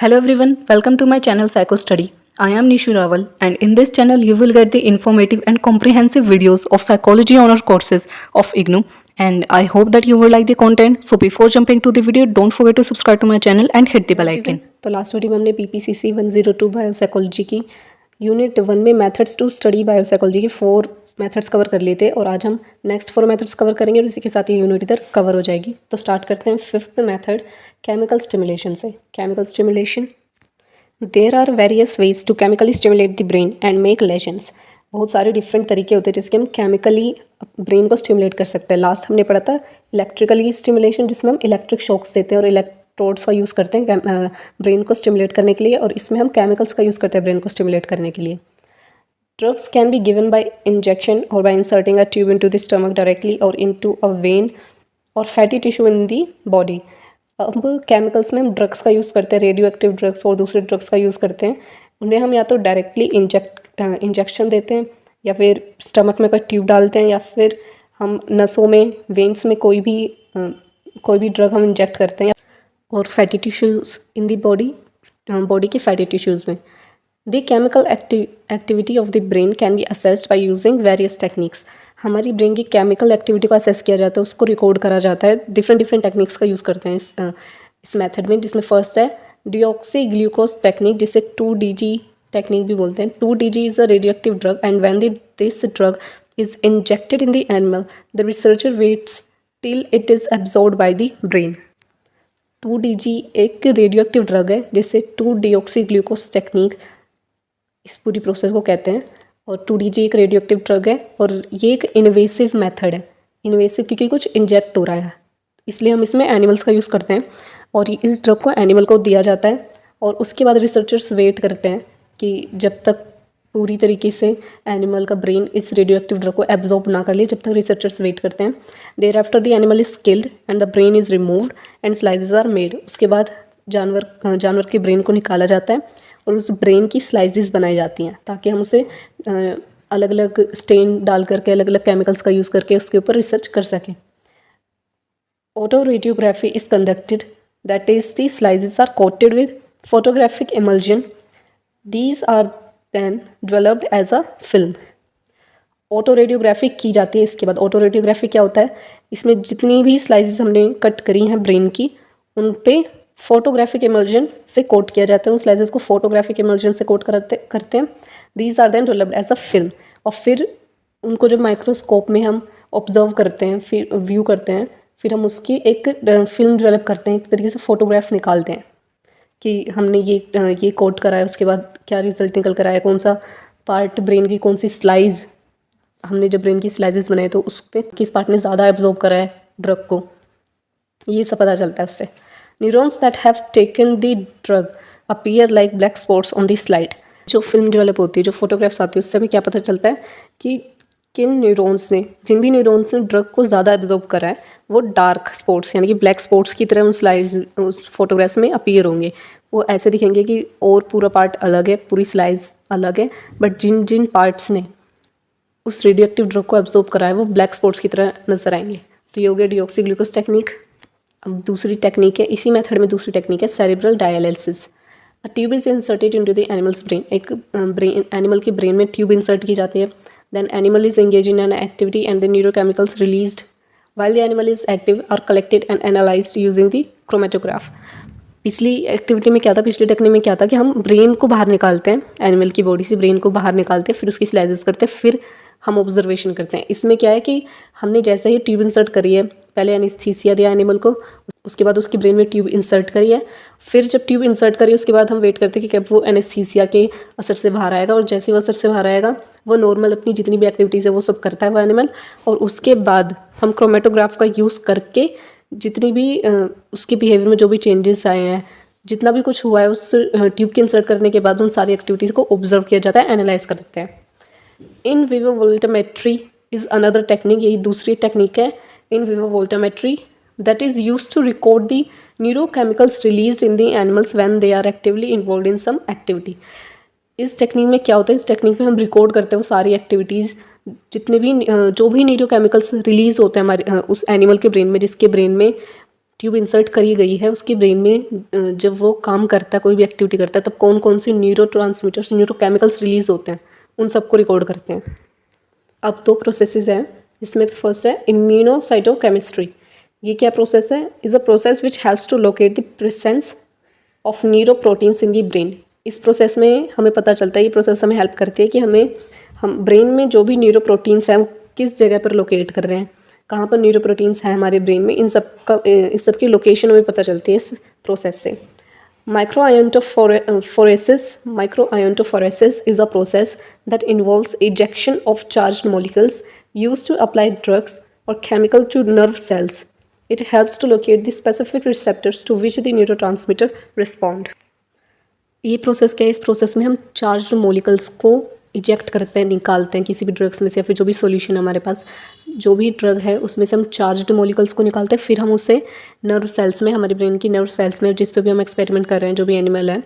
Hello everyone, welcome to my channel Psycho Study. I am Nishu Rawal and in this channel you will get the informative and comprehensive videos of psychology honor courses of IGNOU, and I hope that you will like the content. So before jumping to the video, don't forget to subscribe to my channel and hit the bell icon. तो last video में हमने PPCC 102 biopsychology की unit 1 में methods to study biopsychology के 4 methods cover कर लिए थे और आज हम नेक्स्ट 4 मेथड्स कवर करेंगे और इसी के साथ ये यूनिट इधर कवर हो जाएगी। तो स्टार्ट करते हैं 5th मेथड केमिकल स्टिमुलेशन से। Chemical stimulation, there are various ways to chemically stimulate the brain and make lesions. बहुत सारे डिफरेंट तरीके होते हैं जिसके हम केमिकली ब्रेन को स्टिमुलेट कर सकते हैं। लास्ट हमने पढ़ा था इलेक्ट्रिकली स्टिमुलेशन, जिसमें हम इलेक्ट्रिक शॉक्स देते हैं और इलेक्ट्रोड्स का यूज़ करते हैं ब्रेन को स्टिमुलेट करने के लिए, और इसमें हम केमिकल्स का यूज़ करते हैं ब्रेन को स्टिमुलेट करने के लिए। Drugs can be given by injection और by inserting a tube into the stomach directly और इनटू अ वेन और fatty tissue in the body. अब केमिकल्स में हम ड्रग्स का यूज़ करते हैं, रेडियो एक्टिव ड्रग्स और दूसरे ड्रग्स का यूज़ करते हैं। उन्हें हम या तो डायरेक्टली इंजेक्शन देते हैं या फिर स्टमक में कोई ट्यूब डालते हैं या फिर हम नसों में वेन्स में कोई भी ड्रग हम इंजेक्ट करते हैं, और fatty tissues in the body के फैटी टिश्यूज़ में। The chemical activity of the brain can be assessed by using various techniques. हमारी ब्रेन की केमिकल एक्टिविटी को असेस किया जाता है, उसको रिकॉर्ड करा जाता है। डिफरेंट टेक्निक्स का यूज़ करते हैं इस मेथड में, जिसमें फर्स्ट है डिऑक्सी ग्लूकोज टेक्निक, जिसे 2DG टेक्निक भी बोलते हैं। 2DG is a radioactive drug and when this drug is injected in the animal the researcher waits till it is absorbed by the brain. 2DG एक radio active drug है जिसे 2-डिऑक्सी glucose technique इस पूरी process को कहते हैं, और 2DG एक रेडियो एक्टिव ड्रग है और ये एक इन्वेसिव मेथड है। इन्वेसिव क्योंकि कुछ इंजेक्ट हो रहा है, इसलिए हम इसमें एनिमल्स का यूज़ करते हैं और इस ड्रग को एनिमल को दिया जाता है और उसके बाद रिसर्चर्स वेट करते हैं कि जब तक पूरी तरीके से एनिमल का ब्रेन इस रेडियो एक्टिव ड्रग को एब्जॉर्ब ना कर ले, जब तक रिसर्चर्स वेट करते हैं। Thereafter the animal is killed and the brain is removed and slices are made. उसके बाद जानवर के ब्रेन को निकाला जाता है और उस ब्रेन की स्लाइसेस बनाई जाती हैं ताकि हम उसे अलग अलग स्टेन डाल करके अलग अलग केमिकल्स का यूज़ करके उसके ऊपर रिसर्च कर सकें। Autoradiography is conducted, that is the slices are coated with photographic emulsion, these are then developed as a film. Autoradiography की जाती है। इसके बाद ऑटो रेडियोग्राफी क्या होता है, इसमें जितनी भी स्लाइसेस हमने कट करी हैं ब्रेन की, उन पे फोटोग्राफिक इमल्जन से कोट किया जाता है। उन स्लाइसेस को फोटोग्राफिक इमल्जन से कोट करते हैं। These are then developed as a film, और फिर उनको जब माइक्रोस्कोप में हम ऑब्जर्व करते हैं, फिर व्यू करते हैं, फिर हम उसकी एक फिल्म डेवलप करते हैं, एक तरीके से फोटोग्राफ्स निकालते हैं कि हमने ये कोट करा है, उसके बाद क्या रिजल्ट निकल कर आया, कौन सा पार्ट ब्रेन की, कौन सी स्लाइस, हमने जब ब्रेन की स्लाइसेस बनाए तो उस पर किस पार्ट ने ज़्यादा एब्जॉर्ब करा है ड्रग को, ये सब पता चलता है उससे। Neurons that have taken the drug appear like black spots on the slide. जो फिल्म डेवलप होती है, जो फोटोग्राफ्स आती है, उससे हमें क्या पता चलता है कि जिन भी न्यूरॉन्स ने ड्रग को ज़्यादा एब्जॉर्ब करा है वो डार्क स्पॉट्स यानी कि ब्लैक स्पॉट्स की तरह उस फोटोग्राफ्स में अपीयर होंगे। वो ऐसे दिखेंगे कि और पूरा पार्ट अलग है, पूरी स्लाइस अलग है, बट जिन पार्ट्स ने उस रेडियो एक्टिव ड्रग को एब्जॉर्ब करा है वो ब्लैक स्पॉट्स की तरह नजर आएंगे। तो ये हो गया डिऑक्सी ग्लूकोज टेक्निक। अब दूसरी टेक्निक है, इसी मेथड में दूसरी टेक्निक है cerebral dialysis. A tube is inserted into the animal's brain. एक एनिमल के ब्रेन में ट्यूब इंसर्ट की जाती है। Then animal is engage in an activity and the neurochemicals released while the animal is active are collected and analysed using the chromatograph. पिछली activity में क्या था, पिछली टेक्निक में क्या था कि हम ब्रेन को बाहर निकालते हैं, एनिमल की बॉडी से ब्रेन को बाहर निकालते हैं, फिर उसकी स्लाइसेस करते हैं, फिर हम ऑब्जर्वेशन करते हैं। इसमें क्या है कि हमने जैसे ही ट्यूब इंसर्ट करी है, पहले एनेस्थीसिया दिया एनिमल को, उसके बाद उसकी ब्रेन में ट्यूब इंसर्ट करी है, फिर जब ट्यूब इंसर्ट करी उसके बाद हम वेट करते हैं कि कब वो एनेस्थीसिया के असर से बाहर आएगा, और जैसे वो असर से बाहर आएगा वो नॉर्मल अपनी जितनी भी एक्टिविटीज़ है वो सब करता है वो एनिमल, और उसके बाद हम क्रोमेटोग्राफ का यूज़ करके जितनी भी उसके बिहेवियर में जो भी चेंजेस आए हैं, जितना भी कुछ हुआ है, उस ट्यूब के इंसर्ट करने के बाद उन सारी एक्टिविटीज़ को ऑब्जर्व किया जाता है, एनालाइज करते हैं। In vivo voltammetry is another technique, यही दूसरी टेक्निक है in vivo voltammetry, that is use to record the neurochemicals released in the animals when they are actively involve in some activity. इस technique में क्या होता है, इस टेक्निक में हम रिकॉर्ड करते हैं वो सारी एक्टिविटीज़, जितने भी जो भी न्यूरोकेमिकल्स रिलीज होते हैं हमारे उस एनिमल के ब्रेन में, जिसके ब्रेन में ट्यूब इंसर्ट करी गई है उसकी ब्रेन में, जब वो काम करता है, कोई भी एक्टिविटी करता है, तब कौन कौन सी न्यूरोट्रांसमीटर्स, न्यूरोकेमिकल्स रिलीज होते हैं, उन सबको रिकॉर्ड करते हैं। अब 2 प्रोसेसेस हैं, इसमें फर्स्ट है इम्यूनोसाइटोकेमिस्ट्री। ये क्या प्रोसेस है? Is a process which helps to locate the presence of neuroproteins in the brain. इस प्रोसेस में हमें पता चलता है, ये प्रोसेस हमें हेल्प करती है कि हम ब्रेन में जो भी न्यूरोप्रोटीन्स हैं वो किस जगह पर लोकेट कर रहे हैं, कहाँ पर न्यूरोप्रोटीन्स हैं हमारे ब्रेन में, इस सब की लोकेशन हमें पता चलती है इस प्रोसेस से। Microiontophoresis is a process that involves ejection of charged molecules used to apply drugs or chemical to nerve cells. It helps to locate the specific receptors to which the neurotransmitter respond. ये process क्या है? इस process में हम charged molecules को eject करते हैं, निकालते हैं किसी भी ड्रग्स में से, या फिर जो भी सॉल्यूशन हमारे पास, जो भी ड्रग है उसमें से हम चार्ज्ड मोलिकल्स को निकालते हैं, फिर हम उसे नर्व सेल्स में, हमारे ब्रेन की नर्व सेल्स में, जिस पे भी हम एक्सपेरिमेंट कर रहे हैं, जो भी एनिमल है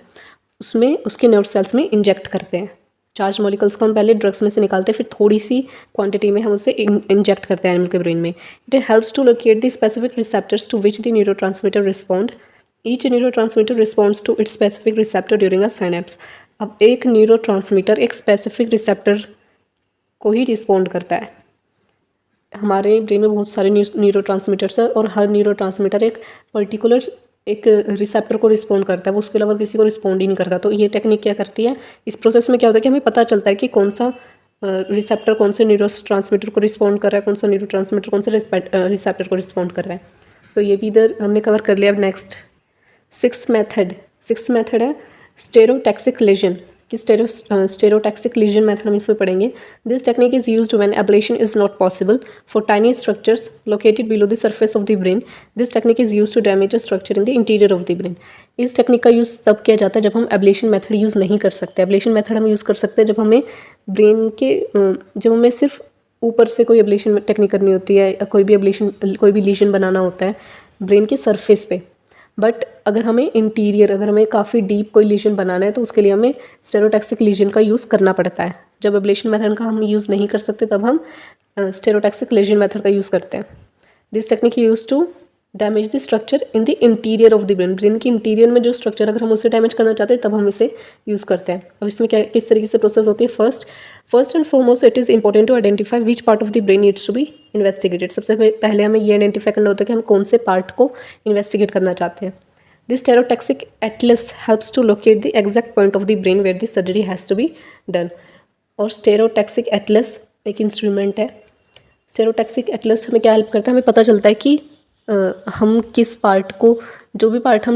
उसमें, उसके नर्व सेल्स में इंजेक्ट करते हैं। चार्ज मॉलिकल्स को हम पहले ड्रग्स में से निकालते हैं, फिर थोड़ी सी क्वांटिटी में हम उसे इंजेक्ट करते हैं एनिमल के ब्रेन में। It helps to locate the specific receptors to which the neurotransmitter respond. Each neurotransmitter responds to its specific receptor during a synapse. अब एक न्यूरोट्रांसमीटर एक स्पेसिफिक रिसेप्टर को ही रिस्पॉन्ड करता है। हमारे ब्रेन में बहुत सारे न्यूरोट्रांसमीटर्स है और हर न्यूरोट्रांसमीटर एक पर्टिकुलर एक रिसेप्टर को रिस्पॉन्ड करता है, वो उसके अलावा किसी को रिस्पॉन्ड ही नहीं करता। तो ये टेक्निक क्या करती है, इस प्रोसेस में क्या होता है कि हमें पता चलता है कि कौन सा रिसेप्टर कौन से न्यूरोट्रांसमीटर को रिस्पॉन्ड कर रहा है, कौन सा न्यूरोट्रांसमीटर कौन से रिसेप्टर को रिस्पॉन्ड कर रहा है। तो ये भी इधर हमने कवर कर लिया। अब नेक्स्ट सिक्स्थ मेथड है स्टेरोटैक्सिक लीजन कि स्टेरोटैक्सिक लीजन मेथड हम इसमें पढ़ेंगे। This technique is used when ablation is not possible for tiny structures located below the surface of the brain. This technique is used to damage a structure in the interior of the brain. इस technique का use तब किया जाता है जब हम ablation method use नहीं कर सकते। एब्लेशन मेथड हम यूज़ कर सकते हैं जब हमें ब्रेन के जब हमें सिर्फ ऊपर से कोई एब्लेशन टेक्निक करनी होती है, या कोई भी लीजन बनाना होता है ब्रेन के सरफेस पे। बट अगर हमें काफ़ी डीप कोई लीजन बनाना है तो उसके लिए हमें स्टेरोटैक्सिक लीजन का यूज़ करना पड़ता है। जब एब्लेशन मेथड का हम यूज़ नहीं कर सकते तब हम स्टेरोटैक्सिक लीजन मेथड का यूज़ करते हैं। This technique use to damage the structure in the interior of the brain. Brain के इंटीरियर में जो स्ट्रक्चर अगर हम उसे डैमेज करना चाहते हैं तब हम इसे यूज़ करते हैं। अब इसमें क्या किस तरीके से प्रोसेस होती है? First and foremost it is important to identify which part of the brain needs to be investigated. सबसे पहले हमें ये आइडेंटिफाई करना होता है कि हम कौन से पार्ट को इन्वेस्टिगेट करना चाहते हैं। This stereotactic atlas helps to locate the exact point of the brain where the surgery has to be done. और stereotactic atlas एक इंस्ट्रूमेंट है। stereotactic atlas हमें क्या हेल्प करता है? हमें पता चलता है कि हम किस पार्ट को, जो भी पार्ट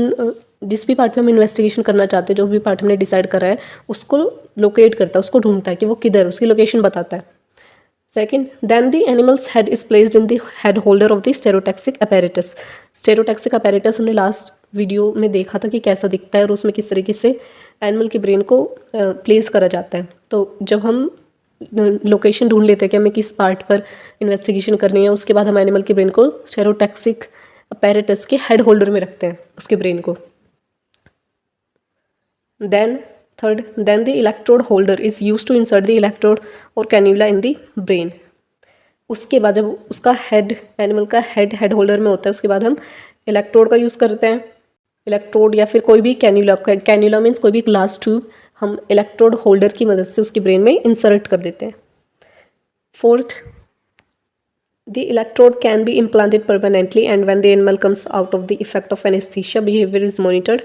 जिस भी पार्ट पे हम इन्वेस्टिगेशन करना चाहते हैं, जो भी पार्ट हमने डिसाइड करा है उसको लोकेट करता है, उसको ढूंढता है कि वो किधर, उसकी लोकेशन बताता है। Second, then the animal's head is placed in the head holder of the stereotactic apparatus. Stereotactic apparatus हमने लास्ट वीडियो में देखा था कि कैसा दिखता है और उसमें किस तरीके से एनिमल के ब्रेन को प्लेस करा जाता है। तो जब हम लोकेशन ढूंढ लेते हैं कि हमें किस पार्ट पर इन्वेस्टिगेशन करनी है, उसके बाद हम एनिमल के ब्रेन को स्टेरोटैक्सिक apparatus के हेड होल्डर में रखते हैं उसके ब्रेन को। Then the electrode holder is used to insert the electrode or cannula in the brain. उसके बाद जब उसका हेड, एनिमल का हेड होल्डर में होता है, उसके बाद हम इलेक्ट्रोड का यूज़ करते हैं। इलेक्ट्रोड या फिर कोई भी कैन्यूला मीन्स कोई भी ग्लास ट्यूब हम इलेक्ट्रोड होल्डर की मदद से उसके ब्रेन में इंसर्ट कर देते हैं। Fourth, the electrode can be implanted permanently and when the animal comes out of the effect of anaesthesia behaviour is monitored.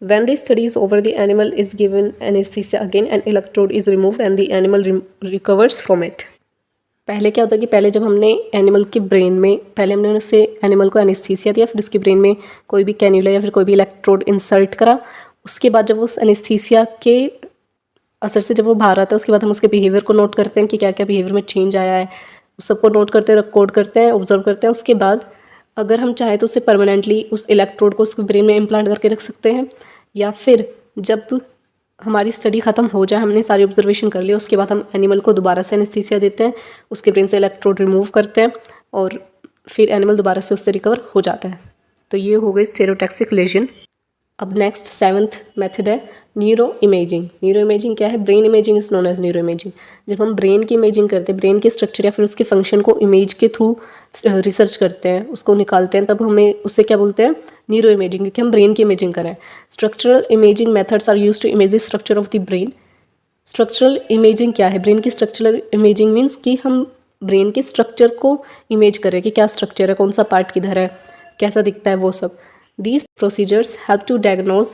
When the study is over, the animal is given anesthesia again and electrode is removed and the animal recovers from it. पहले क्या होता है कि पहले जब हमने animal के brain में, पहले हमने उससे एनिमल को एनेस्थीसिया दिया, फिर उसके ब्रेन में कोई भी कैन्यूला या फिर कोई भी इलेक्ट्रोड इंसर्ट करा। उसके बाद जब उस एनेस्थीसिया के असर से जब वो बाहर आता है, उसके बाद हम उसके बिहेवियर को नोट करते हैं कि क्या क्या बिहेवियर में चेंज आया है, उस सबको नोट करते हैं, रिकॉर्ड करते हैं, ऑब्जर्व करते हैं। उसके बाद अगर हम चाहें तो उसे परमानेंटली उस इलेक्ट्रोड को उसके ब्रेन में इम्प्लांट करके रख सकते हैं, या फिर जब हमारी स्टडी ख़त्म हो जाए, हमने सारी ऑब्जर्वेशन कर लिया, उसके बाद हम एनिमल को दोबारा से एनेस्थीसिया देते हैं, उसके ब्रेन से इलेक्ट्रोड रिमूव करते हैं और फिर एनिमल दोबारा से उससे रिकवर हो जाता है। तो ये हो गई स्टेरोटैक्सिक लीजन। अब नेक्स्ट 7th मेथड है न्यूरो इमेजिंग। न्यूरो इमेजिंग क्या है? Brain imaging is known as neuroimaging. जब हम ब्रेन की इमेजिंग करते हैं, ब्रेन के स्ट्रक्चर या फिर उसके फंक्शन को इमेज के थ्रू रिसर्च करते हैं, उसको निकालते हैं, तब हमें उससे क्या बोलते हैं? न्यूरो इमेजिंग, क्योंकि हम ब्रेन की इमेजिंग करें। Structural imaging methods are use to image the structure of the brain. Structural imaging क्या है? ब्रेन की स्ट्रक्चरल इमेजिंग मीन्स कि हम ब्रेन के स्ट्रक्चर को इमेज करें कि क्या स्ट्रक्चर है, कौन सा पार्ट किधर है, कैसा दिखता है, वो सब। These procedures help to diagnose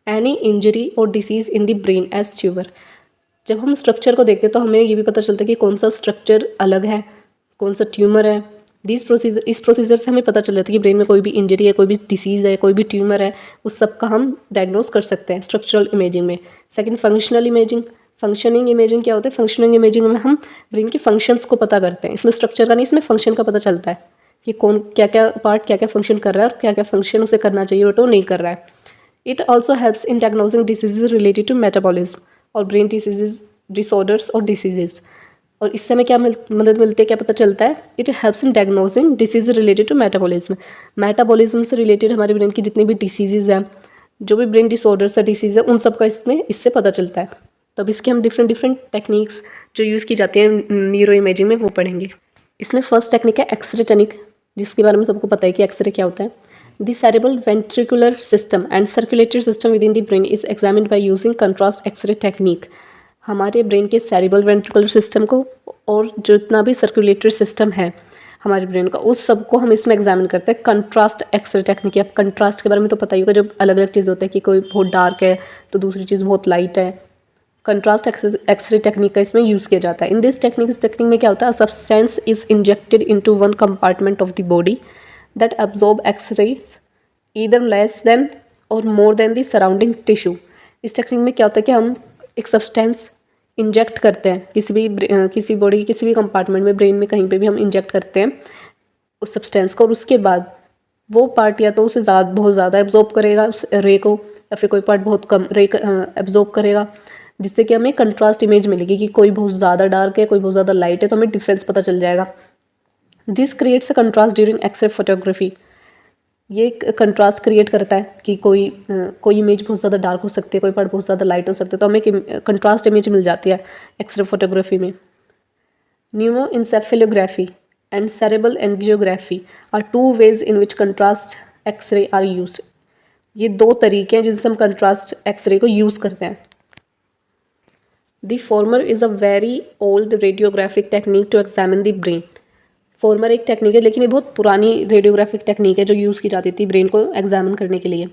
any injury और disease in the brain as tumour. जब हम स्ट्रक्चर को देखते हैं तो हमें ये भी पता चलता है कि कौन सा स्ट्रक्चर अलग है, कौन सा ट्यूमर है। इस प्रोसीजर से हमें पता चल जाता है कि ब्रेन में कोई भी इंजरी है, कोई भी डिसीज़ है, कोई भी ट्यूमर है, उस सब का हम डायग्नोज कर सकते हैं स्ट्रक्चरल इमेजिंग में। Second, functional imaging. Functioning imaging क्या होता है? फंक्शनिंग इमेजिंग में हम ब्रेन के फंक्शंस को पता करते हैं। इसमें स्ट्रक्चर का नहीं, इसमें फंक्शन का पता चलता है कि कौन क्या क्या पार्ट क्या क्या फंक्शन कर रहा है और क्या क्या फंक्शन उसे करना चाहिए और वो नहीं कर रहा है। It also helps in diagnosing diseases related to metabolism और ब्रेन डिसीजेज, डिसऑर्डर्स और डिसीजेज। और इससे हमें क्या मदद मिलती है, क्या पता चलता है? It helps in diagnosing disease related to metabolism. Metabolism से रिलेटेड हमारे ब्रेन की जितनी भी डिसीजेज हैं, जो भी ब्रेन डिसऑर्डर्स है, डिसीज है, उन सब का इससे पता चलता है। तब इसके हम डिफरेंट टेक्निक्स जो यूज़ की जाती हैं न्यूरो इमेजिंग में वो पढ़ेंगे। इसमें फर्स्ट टेक्निक है एक्सरे टेक्निक, जिसके बारे में सबको पता है कि एक्सरे क्या होता है। The cerebral ventricular system and circulatory system within the brain is examined by using contrast X ray technique. हमारे ब्रेन के सेरेब्रल वेंट्रिकुलर सिस्टम को और जितना भी सर्कुलेटरी सिस्टम है हमारे ब्रेन का, उस सब को हम इसमें एग्जामिन करते हैं कंट्रास्ट एक्सरे टेक्निक। अब कंट्रास्ट के बारे में तो पता ही होगा, जब अलग अलग चीज़ होता है कि कोई बहुत डार्क है तो दूसरी चीज़ बहुत लाइट है। कंट्रास्ट एक्सरे टेक्निक का इसमें यूज़ किया जाता है। इन दिस टेक्निक, इस टेक्निक में क्या होता है? Substance is injected into one compartment of the body that absorb X-rays either less than और more than the surrounding tissue. इस टेक्निक में क्या होता है कि हम एक सब्सटेंस इंजेक्ट करते हैं किसी बॉडी के किसी भी कंपार्टमेंट में, ब्रेन में कहीं पे भी हम इंजेक्ट करते हैं उस सब्सटेंस को, और उसके बाद वो पार्ट या तो उसे बहुत ज़्यादा एब्जॉर्ब करेगा उस रे को, या फिर कोई पार्ट बहुत कम रे एब्जॉर्ब करेगा, जिससे कि हमें कंट्रास्ट इमेज मिलेगी कि कोई बहुत ज़्यादा डार्क है, कोई बहुत ज़्यादा लाइट है, तो हमें डिफरेंस पता चल जाएगा। This creates a contrast during X ray photography. ये कंट्रास्ट क्रिएट करता है कि कोई इमेज बहुत ज़्यादा डार्क हो सकती है, कोई पार्ट बहुत ज़्यादा लाइट हो सकता है, तो हमें कंट्रास्ट इमेज मिल जाती है एक्सरे फोटोग्राफी में। Neuroencephalography and cerebral angiography are two ways in which contrast X-ray are used. ये दो तरीके हैं जिनसे हम कंट्रास्ट एक्सरे को यूज़ करते हैं। The former is a very old radiographic technique to examine the brain. Former एक टेक्निक है, लेकिन ये बहुत पुरानी रेडियोग्राफिक टेक्निक है जो यूज़ की जाती थी ब्रेन को एग्जामिन करने के लिए।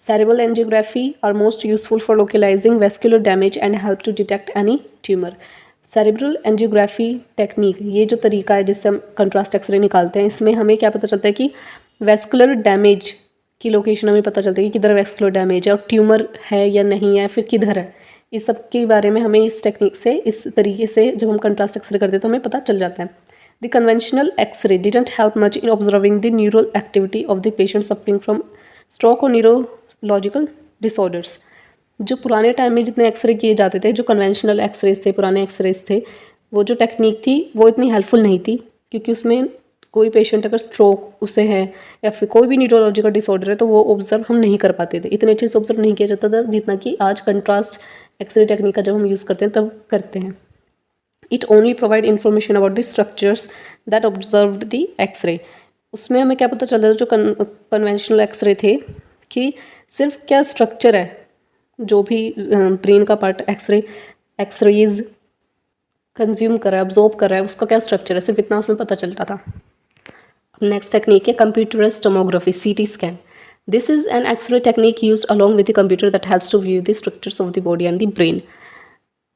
Cerebral angiography are most useful for localising vascular damage and help to detect any tumour. Cerebral angiography technique, ये जो तरीका है जिससे हम कंट्रास्ट एक्सरे निकालते हैं, इसमें हमें क्या पता चलता है कि वेस्कुलर डैमेज की लोकेशन हमें पता चलता है कि किधर वेस्कुलर डैमेज है और ट्यूमर है या नहीं है, फिर किधर है। इस सब के बारे में हमें इस टेक्निक से, इस तरीके से जब हम कंट्रास्ट एक्सरे करते हैं तो हमें पता चल जाता है। The conventional X ray didn't help much in observing the neural activity of the patient suffering from stroke और न्यूरोलॉजिकल डिसऑर्डर्स। जो पुराने टाइम में जितने एक्सरे किए जाते थे, जो कन्वेंशनल एक्सरेज थे, पुराने एक्सरेज थे, वो जो टेक्निक थी वो इतनी हेल्पफुल नहीं थी, क्योंकि उसमें कोई पेशेंट अगर स्ट्रोक उसे है या फिर कोई भी न्यूरोलॉजिकल डिसऑर्डर है तो वो ऑब्जर्व हम नहीं कर पाते थे, इतने अच्छे से ऑब्जर्व नहीं किया जाता था जितना कि आज कंट्रास्ट एक्सरे टेक्निक का जब हम यूज़ करते हैं तब करते हैं। It only provide information about the structures that observed the X ray. उसमें हमें क्या पता चलता था जो कन्वेंशनल एक्सरे थे कि सिर्फ क्या स्ट्रक्चर है, जो भी ब्रेन का पार्ट एक्सरेज कंज्यूम कर रहा है, अब्जॉर्ब कर रहा है, उसका क्या स्ट्रक्चर है, सिर्फ इतना उसमें पता चलता था। नेक्स्ट टेक्निक है computerised tomography, CT scan. This is an X ray technique used along with the computer that helps to view the structures of the body and the brain.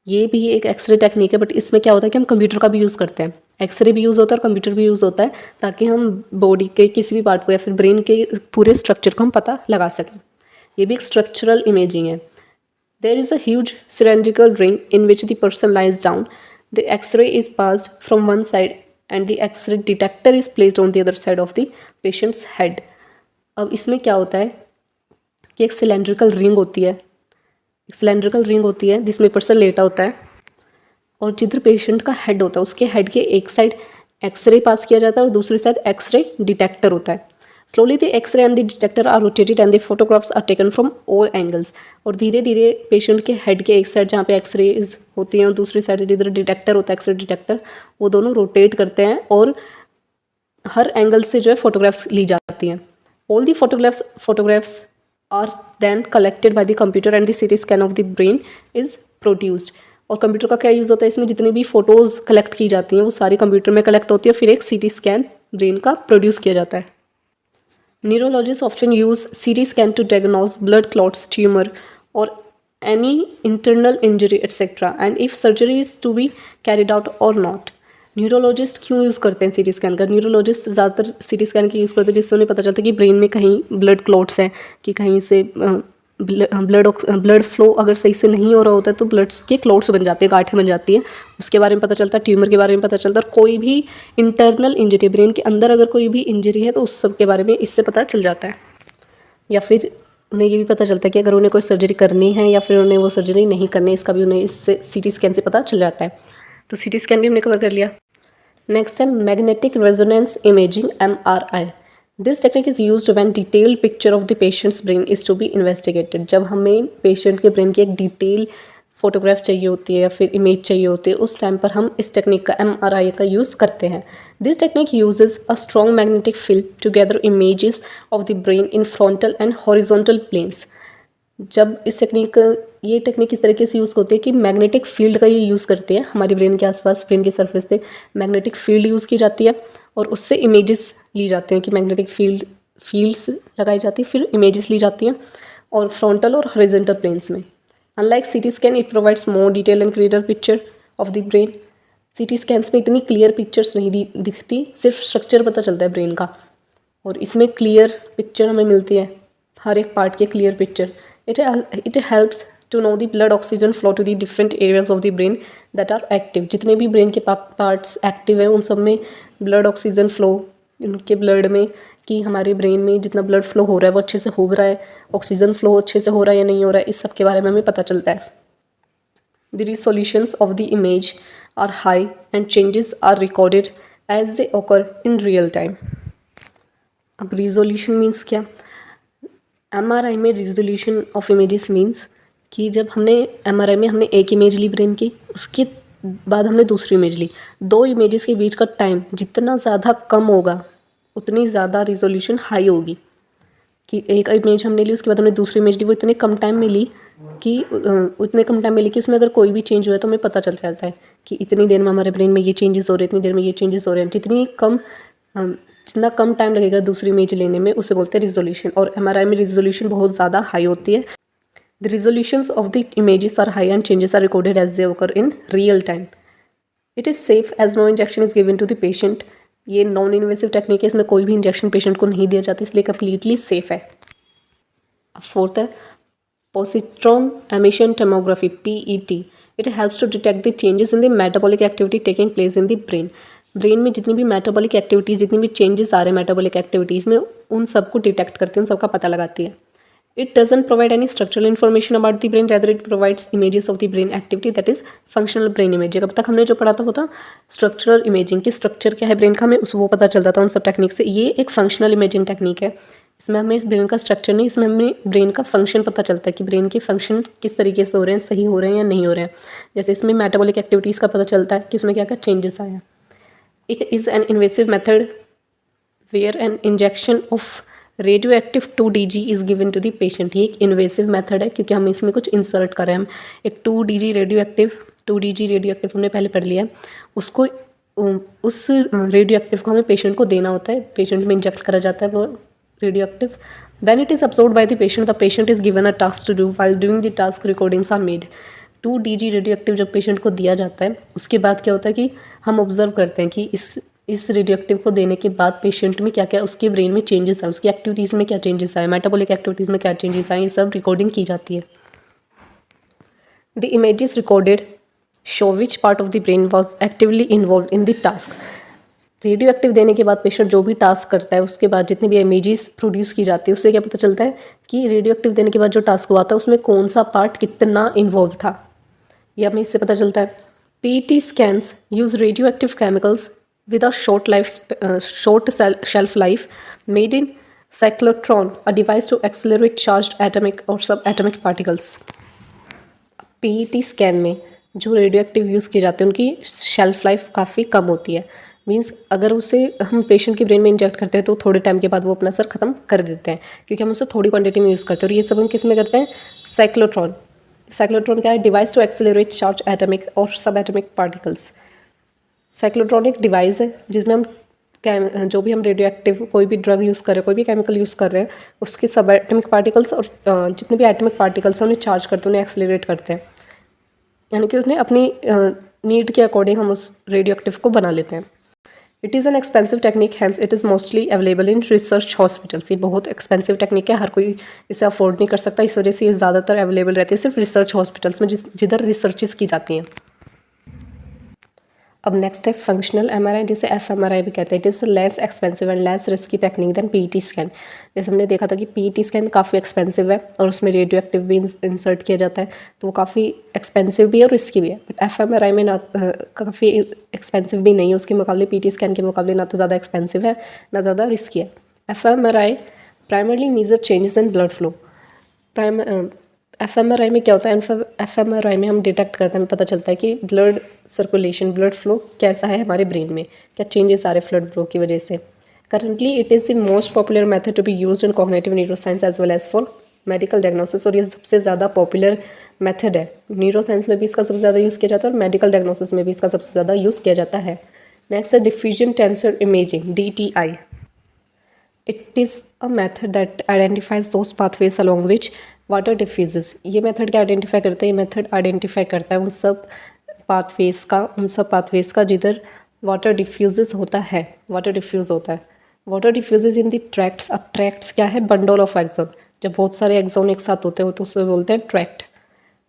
ये भी एक एक्सरे टेक्निक है, बट इसमें क्या होता है कि हम कंप्यूटर का भी यूज़ करते हैं। एक्सरे भी यूज़ होता है और कंप्यूटर भी यूज़ होता है, ताकि हम बॉडी के किसी भी पार्ट को या फिर ब्रेन के पूरे स्ट्रक्चर को हम पता लगा सकें। ये भी एक स्ट्रक्चरल इमेजिंग है। There is a huge cylindrical ring in which the person lies down. The X ray is passed from one side and the X ray detector is placed on the other side of the patient's head. अब इसमें क्या होता है कि एक cylindrical ring होती है, जिसमें पर्सन लेटा होता है और जिधर पेशेंट का हेड होता है उसके हेड के एक साइड एक्सरे पास किया जाता है और दूसरी साइड एक्सरे डिटेक्टर होता है। Slowly the X ray and the detector are rotated and the photographs are taken from all angles. और धीरे धीरे पेशेंट के हेड के एक साइड जहाँ पे एक्सरेज होती हैं और दूसरी साइड जिधर डिटेक्टर होता है एक्सरे डिटेक्टर, वो दोनों रोटेट करते हैं और हर एंगल से जो है फोटोग्राफ्स ली जाती हैं। All the photographs are then collected by the computer and the CT scan of the brain is produced. और कंप्यूटर का क्या यूज़ होता है इसमें, जितनी भी फोटोज़ कलेक्ट की जाती हैं वो सारी कंप्यूटर में कलेक्ट होती है, फिर एक सीटी स्कैन ब्रेन का प्रोड्यूस किया जाता है। Neurologist option use CT scan to diagnose blood clots, tumour और any internal injury etc. and if surgery is to be carried out or not। Neurologist क्यों यूज़ करते हैं सीटी स्कैन का? Neurologist ज़्यादातर सीटी स्कैन की use करते हैं जिससे उन्हें पता चलता है कि ब्रेन में कहीं ब्लड क्लॉट्स हैं, कि कहीं से ब्लड फ्लो अगर सही से नहीं हो रहा होता है तो ब्लड के क्लॉट्स बन जाते हैं, गांठें बन जाती हैं, उसके बारे में पता चलता है। ट्यूमर के बारे में पता चलता है। और कोई भी इंटरनल इंजरी, ब्रेन के अंदर अगर कोई भी इंजरी है तो उस सब के बारे में इससे पता चल जाता है। या फिर उन्हें ये भी पता चलता है कि अगर उन्हें कोई सर्जरी करनी है या फिर उन्हें वो सर्जरी नहीं करनी है, इसका भी उन्हें इससे सीटी स्कैन से पता चल जाता है। तो सीटी स्कैन भी हमने कवर कर लिया। नेक्स्ट है magnetic resonance imaging MRI। This technique is used when detailed picture of the patient's brain is to be investigated. जब हमें पेशेंट के ब्रेन की एक डिटेल फोटोग्राफ चाहिए होती है या फिर इमेज चाहिए होती है, उस टाइम पर हम इस टेक्निक का MRI का यूज़ करते हैं। This technique uses a strong magnetic field to gather images of the brain in frontal and horizontal planes. जब ये टेक्निक इस तरीके से यूज़ होती है कि मैग्नेटिक फील्ड का ये यूज़ करते हैं, हमारे ब्रेन के आसपास ब्रेन के सरफेस पे मैग्नेटिक फील्ड यूज़ की जाती है और उससे इमेजेस ली जाती हैं कि मैग्नेटिक फील्ड्स लगाई जाती है, फिर इमेजेस ली जाती हैं और फ्रंटल और हॉरिजॉन्टल प्लेन्स में। Unlike CT scan it provides more detail and clear picture of the brain. सीटी स्कैन्स में इतनी क्लियर पिक्चर्स नहीं दिखती, सिर्फ स्ट्रक्चर पता चलता है ब्रेन का, और इसमें क्लियर पिक्चर हमें मिलती है, हर एक पार्ट की clear picture. It helps to know the blood oxygen flow to the different areas of the brain that are active. जितने भी ब्रेन के पार्ट्स एक्टिव हैं उन सब में ब्लड ऑक्सीजन फ्लो, उनके ब्लड में कि हमारे ब्रेन में जितना ब्लड फ्लो हो रहा है वो अच्छे से हो रहा है, ऑक्सीजन फ्लो अच्छे से हो रहा है या नहीं हो रहा है, इस सब के बारे में हमें पता चलता है। The resolutions of the image are high and changes are recorded as they occur in real time. अब रिजोल्यूशन मीन्स क्या? MRI में रिजोल्यूशन ऑफ इमेजेस मीन्स कि जब हमने MRI में हमने एक इमेज ली ब्रेन की, उसके बाद हमने दूसरी इमेज ली, दो इमेजेस के बीच का टाइम जितना ज़्यादा कम होगा उतनी ज़्यादा रिजोल्यूशन हाई होगी। कि एक इमेज हमने ली, उसके बाद हमने दूसरी इमेज ली, वो इतने कम टाइम में ली कि उसमें अगर कोई भी चेंज हुआ है तो हमें पता चल जाता है कि इतनी देर में हमारे ब्रेन में ये चेंजेस हो रहे हैं, इतनी देर में ये चेंजेस हो रहे हैं। जितना कम टाइम लगेगा दूसरी इमेज लेने में उसे बोलते हैं रिजोल्यूशन। और MRI में रिजोल्यूशन बहुत ज़्यादा हाई होती है। The resolutions of the images are high and changes are recorded as they occur in real time. It is safe as no injection is given to the patient. ये non invasive technique है, इसमें कोई भी injection patient को नहीं दिया जाता, इसलिए कम्प्लीटली सेफ है। फोर्थ है positron emission tomography PET। It helps to detect the changes in the metabolic activity taking place in the brain. Brain में जितनी भी मेटाबॉलिक एक्टिविटीज़, जितनी भी चेंजेस आ रहे हैं मेटाबॉलिक एक्टिविटीज़ में, उन सबको डिटेक्ट करती है, उन सबका पता लगाती है। It doesn't provide any structural information about the brain, rather it provides images of the brain activity that is functional brain imaging. अब तक हमने जो पढ़ा था वो था स्ट्रक्चरल इमेजिंग, कि स्ट्रक्चर क्या है ब्रेन का, हमें वो पता चलता था उन सब टेक्निक से। ये एक फंक्शनल इमेजिंग टेक्निक है, इसमें हमें ब्रेन का स्ट्रक्चर नहीं, इसमें हमें ब्रेन का फंक्शन पता चलता है कि ब्रेन के फंक्शन किस तरीके से हो रहे हैं, सही हो रहे हैं या नहीं हो रहे हैं। जैसे इसमें मेटाबॉलिक एक्टिविटीज़ का पता चलता है कि उसमें क्या क्या चेंजेस आए हैं। It is an invasive method where an injection of radioactive 2DG is given to the patient। ये एक इन्वेसिव मेथड है क्योंकि हम इसमें कुछ इंसर्ट कर रहे हैं। हम एक 2DG रेडियो एक्टिव हमने पहले पढ़ लिया है, उसको उस रेडियो एक्टिव को हमें पेशेंट को देना होता है, पेशेंट में इंजेक्ट करा जाता है वो radio active. When it is absorbed by the patient is given a task to do। While doing the task recordings are made। 2DG radio active जब पेशेंट को दिया जाता है उसके बाद क्या होता है कि हम ऑब्जर्व करते हैं कि इस रेडियो एक्टिव को देने के बाद पेशेंट में क्या क्या उसके ब्रेन में चेंजेस आए, उसकी एक्टिविटीज़ में क्या चेंजेस आए, मेटाबॉलिक एक्टिविटीज़ में क्या चेंजेस आए, ये सब रिकॉर्डिंग की जाती है। The images recorded show which part of the brain was actively involve in the task. Radio active देने के बाद पेशेंट जो भी टास्क करता है उसके बाद जितनी भी इमेजेस प्रोड्यूस की जाती है उससे क्या पता चलता है कि रेडियो एक्टिव देने के बाद जो टास्क हुआ था उसमें कौन सा पार्ट कितना इन्वॉल्व था, यह हमें इससे पता चलता है। PET scans use radioactive chemicals with a short shelf life made in cyclotron, a device to accelerate charged atomic और सब एटॉमिक पार्टिकल्स। पीईटी स्कैन में जो रेडियो एक्टिव यूज़ किए जाते हैं उनकी शेल्फ लाइफ काफ़ी कम होती है। मींस अगर उसे हम पेशेंट के ब्रेन में इंजेक्ट करते हैं तो थोड़े टाइम के बाद वो अपना असर ख़त्म कर देते हैं, क्योंकि हम उसे थोड़ी क्वांटिटी में यूज़ करते हैं। और ये सब हम किस में करते हैं? साइक्लोट्रॉन। साइक्लोट्रॉन क्या है? Device to accelerate charge atomic और सब एटॉमिक पार्टिकल्स। साइक्लोट्रॉन एक डिवाइस है जिसमें हम जो भी हम रेडियो एक्टिव कोई भी ड्रग यूज़ कर रहे हैं, कोई भी केमिकल यूज़ कर रहे हैं, उसके सब एटॉमिक पार्टिकल्स और जितने भी एटॉमिक पार्टिकल्स हैं उन्हें चार्ज करते हैं, उन्हें एक्सेलरेट करते हैं। यानी कि उसने अपनी नीड के अकॉर्डिंग हम उस रेडियो एक्टिव को बना लेते हैं। It is an expensive technique, hence it is mostly available in research hospitals. ये बहुत एक्सपेंसिव टेक्निक है, हर कोई इसे अफोर्ड नहीं कर सकता, इस वजह से ये ज़्यादातर अवेलेबल रहती है सिर्फ रिसर्च हॉस्पिटल्स में जिधर रिसर्चेस की जाती हैं। अब नेक्स्ट है फंक्शनल एमआरआई, जिसे एफएमआरआई भी कहते हैं। It is less expensive and less risky technique than PET scan. जैसे हमने देखा था कि पीईटी स्कैन काफ़ी एक्सपेंसिव है और उसमें रेडियो एक्टिव भी इंसर्ट किया जाता है, तो वो काफ़ी एक्सपेंसिव भी है और रिस्की भी है। बट एफएमआरआई में ना काफ़ी एक्सपेंसिव भी नहीं है उसके मुकाबले, पीईटी स्कैन के मुकाबले ना तो ज़्यादा एक्सपेंसिव है ना ज़्यादा रिस्की है। FMRI primarily major changes in blood flow. FMRI में क्या होता है? एफएमआरआई में हम डिटेक्ट करते हैं, हमें पता चलता है कि ब्लड सर्कुलेशन, ब्लड फ्लो कैसा है हमारे ब्रेन में, क्या चेंजेस आ रहे ब्लड फ्लो की वजह से। Currently it is the most popular method to be used in cognitive neuroscience as well as for medical diagnosis. और ये सबसे ज़्यादा पॉपुलर मेथड है। न्यूरोसाइंस में भी इसका सबसे ज़्यादा यूज़ किया जाता है और मेडिकल डायग्नोसिस में भी इसका सबसे ज़्यादा यूज़ किया जाता है। नेक्स्ट है diffusion tensor imaging, DTI। It is a method that identifies those pathways along which water diffuses. ये मेथड क्या आइडेंटिफाई करता है? ये मेथड आइडेंटिफाई करता है उन सब पाथवेज का जिधर वाटर डिफ्यूजेस होता है, वाटर डिफ्यूज़ होता है। Water diffuses in the tracts. अब ट्रैक्ट्स क्या है? Bundle of axon. जब बहुत सारे एक्सोन एक साथ होते हो तो उसे बोलते हैं tract.